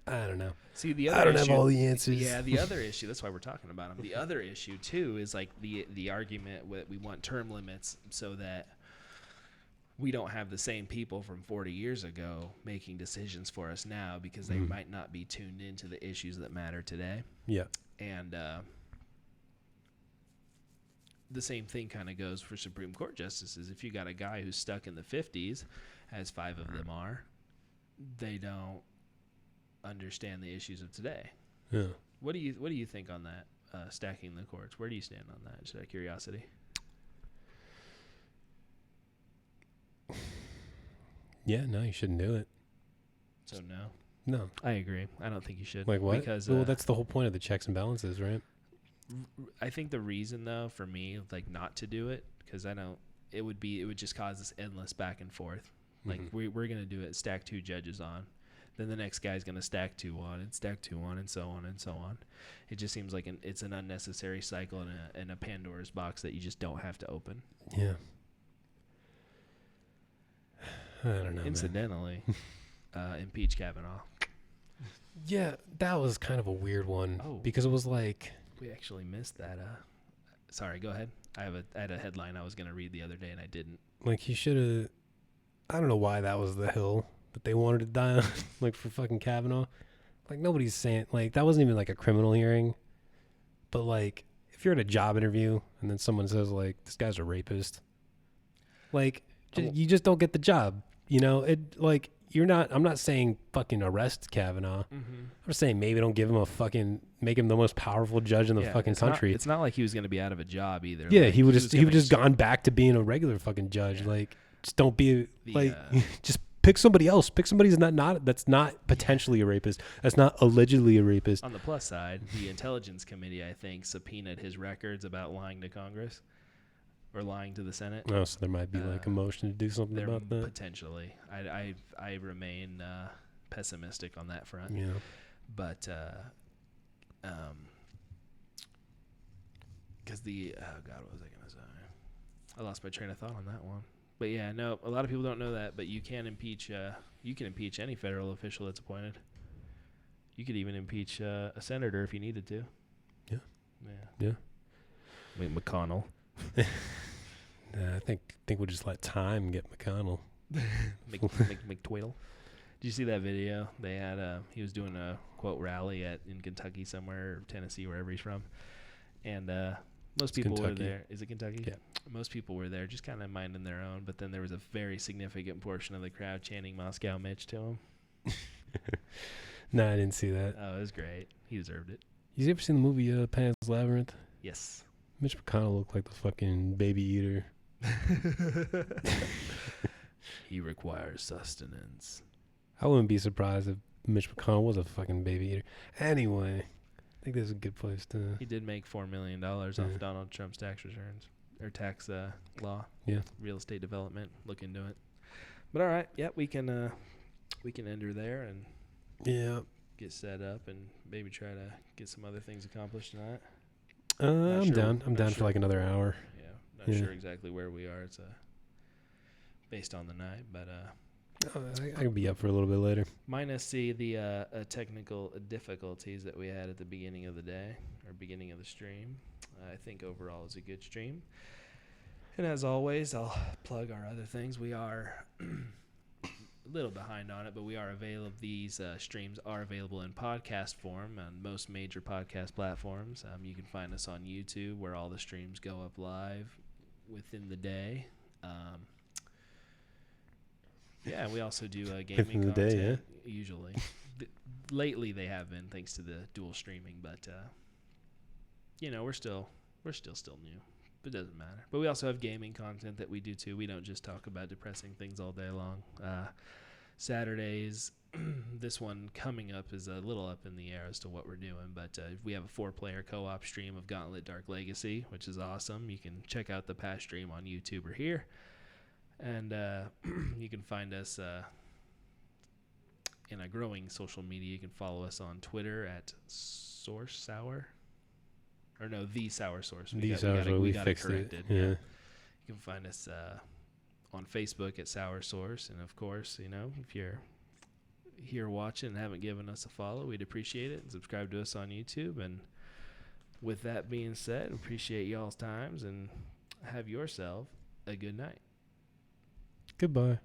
Speaker 2: I don't know.
Speaker 1: See, the other
Speaker 2: I don't
Speaker 1: issue,
Speaker 2: have all the answers.
Speaker 1: Yeah, the other issue, that's why we're talking about them. The other issue, too, is like the argument that we want term limits so that we don't have the same people from 40 years ago making decisions for us now because they might not be tuned into the issues that matter today.
Speaker 2: Yeah.
Speaker 1: And the same thing kind of goes for Supreme Court justices. If you got a guy who's stuck in the 50s, as 5 of them are, they don't understand the issues of today.
Speaker 2: Yeah.
Speaker 1: What do you think on that? Stacking the courts. Where do you stand on that? Just out of curiosity.
Speaker 2: Yeah, no, you shouldn't do it.
Speaker 1: So no.
Speaker 2: No.
Speaker 1: I agree. I don't think you should.
Speaker 2: Like what?
Speaker 1: Because
Speaker 2: Well, that's the whole point of the checks and balances, right?
Speaker 1: I think the reason though for me like not to do it, because it would just cause this endless back and forth. Like we're gonna do it, stack 2 judges on, then the next guy's gonna stack 2 on and stack 2 on, and so on and so on. It just seems like it's an unnecessary cycle and a Pandora's box that you just don't have to open.
Speaker 2: Yeah. I don't know.
Speaker 1: Incidentally, impeach Kavanaugh.
Speaker 2: Yeah, that was kind of a weird one because it was like
Speaker 1: we actually missed that. Sorry, go ahead. I had a headline I was gonna read the other day and I didn't.
Speaker 2: Like he should have. I don't know why that was the hill that they wanted to die on, like for fucking Kavanaugh. Like nobody's saying like that wasn't even like a criminal hearing, but like if you're at a job interview and then someone says like this guy's a rapist, like you just don't get the job. You know it like. You're not. I'm not saying fucking arrest Kavanaugh. I'm just saying maybe don't give him make him the most powerful judge in the fucking country.
Speaker 1: It's not like he was going to be out of a job either.
Speaker 2: Yeah,
Speaker 1: like,
Speaker 2: he would just gone back to being a regular fucking judge. Yeah. Like, just don't be just pick somebody else. Pick somebody that's not potentially a rapist. That's not allegedly a rapist.
Speaker 1: On the plus side, the Intelligence Committee, I think, subpoenaed his records about lying to Congress. Or lying to the Senate.
Speaker 2: Oh, so there might be like a motion to do something about that.
Speaker 1: Potentially, I remain pessimistic on that front.
Speaker 2: Yeah,
Speaker 1: but because what was I gonna say? I lost my train of thought on that one. But yeah, no, a lot of people don't know that. But you can impeach. You can impeach any federal official that's appointed. You could even impeach a senator if you needed to.
Speaker 2: Yeah.
Speaker 1: Yeah. I mean McConnell.
Speaker 2: I think we'll just let time get McConnell.
Speaker 1: McTwiddle. Did you see that video? They had he was doing a quote rally in Kentucky somewhere, or Tennessee, wherever he's from, and most people were there. Is it Kentucky?
Speaker 2: Yeah.
Speaker 1: Most people were there, just kind of minding their own. But then there was a very significant portion of the crowd chanting "Moscow Mitch" to him.
Speaker 2: No, I didn't see that.
Speaker 1: Oh, it was great. He deserved it.
Speaker 2: You ever seen the movie Pan's Labyrinth?
Speaker 1: Yes.
Speaker 2: Mitch McConnell looked like the fucking baby eater.
Speaker 1: He requires sustenance.
Speaker 2: I wouldn't be surprised if Mitch McConnell was a fucking baby eater. Anyway, I think this is a good place to...
Speaker 1: He did make $4 million off Donald Trump's tax returns. Or tax law.
Speaker 2: Yeah.
Speaker 1: Real estate development. Look into it. But all right. Yeah, we can enter there and get set up and maybe try to get some other things accomplished tonight.
Speaker 2: I'm down. I'm down for like another hour.
Speaker 1: Yeah, not sure exactly where we are. It's based on the night, but
Speaker 2: I can be up for a little bit later.
Speaker 1: Minus the technical difficulties that we had at the beginning of the day or beginning of the stream. I think overall it's a good stream. And as always, I'll plug our other things. We are a little behind on it, but we are available. These streams are available in podcast form on most major podcast platforms. You can find us on YouTube, where all the streams go up live within the day. Yeah, we also do gaming content. Day, yeah. Usually, lately they have been, thanks to the dual streaming. But we're still new. It doesn't matter. But we also have gaming content that we do too. We don't just talk about depressing things all day long. Saturdays, this one coming up is a little up in the air as to what we're doing, but we have a 4-player co-op stream of Gauntlet Dark Legacy, which is awesome. You can check out the past stream on YouTube or here, and you can find us in a growing social media. You can follow us on Twitter at Source Sour. Or no, The Sour Source. We got it corrected.
Speaker 2: Yeah.
Speaker 1: You can find us on Facebook at Sour Source. And, of course, if you're here watching and haven't given us a follow, we'd appreciate it. And subscribe to us on YouTube. And with that being said, appreciate y'all's times and have yourself a good night.
Speaker 2: Goodbye.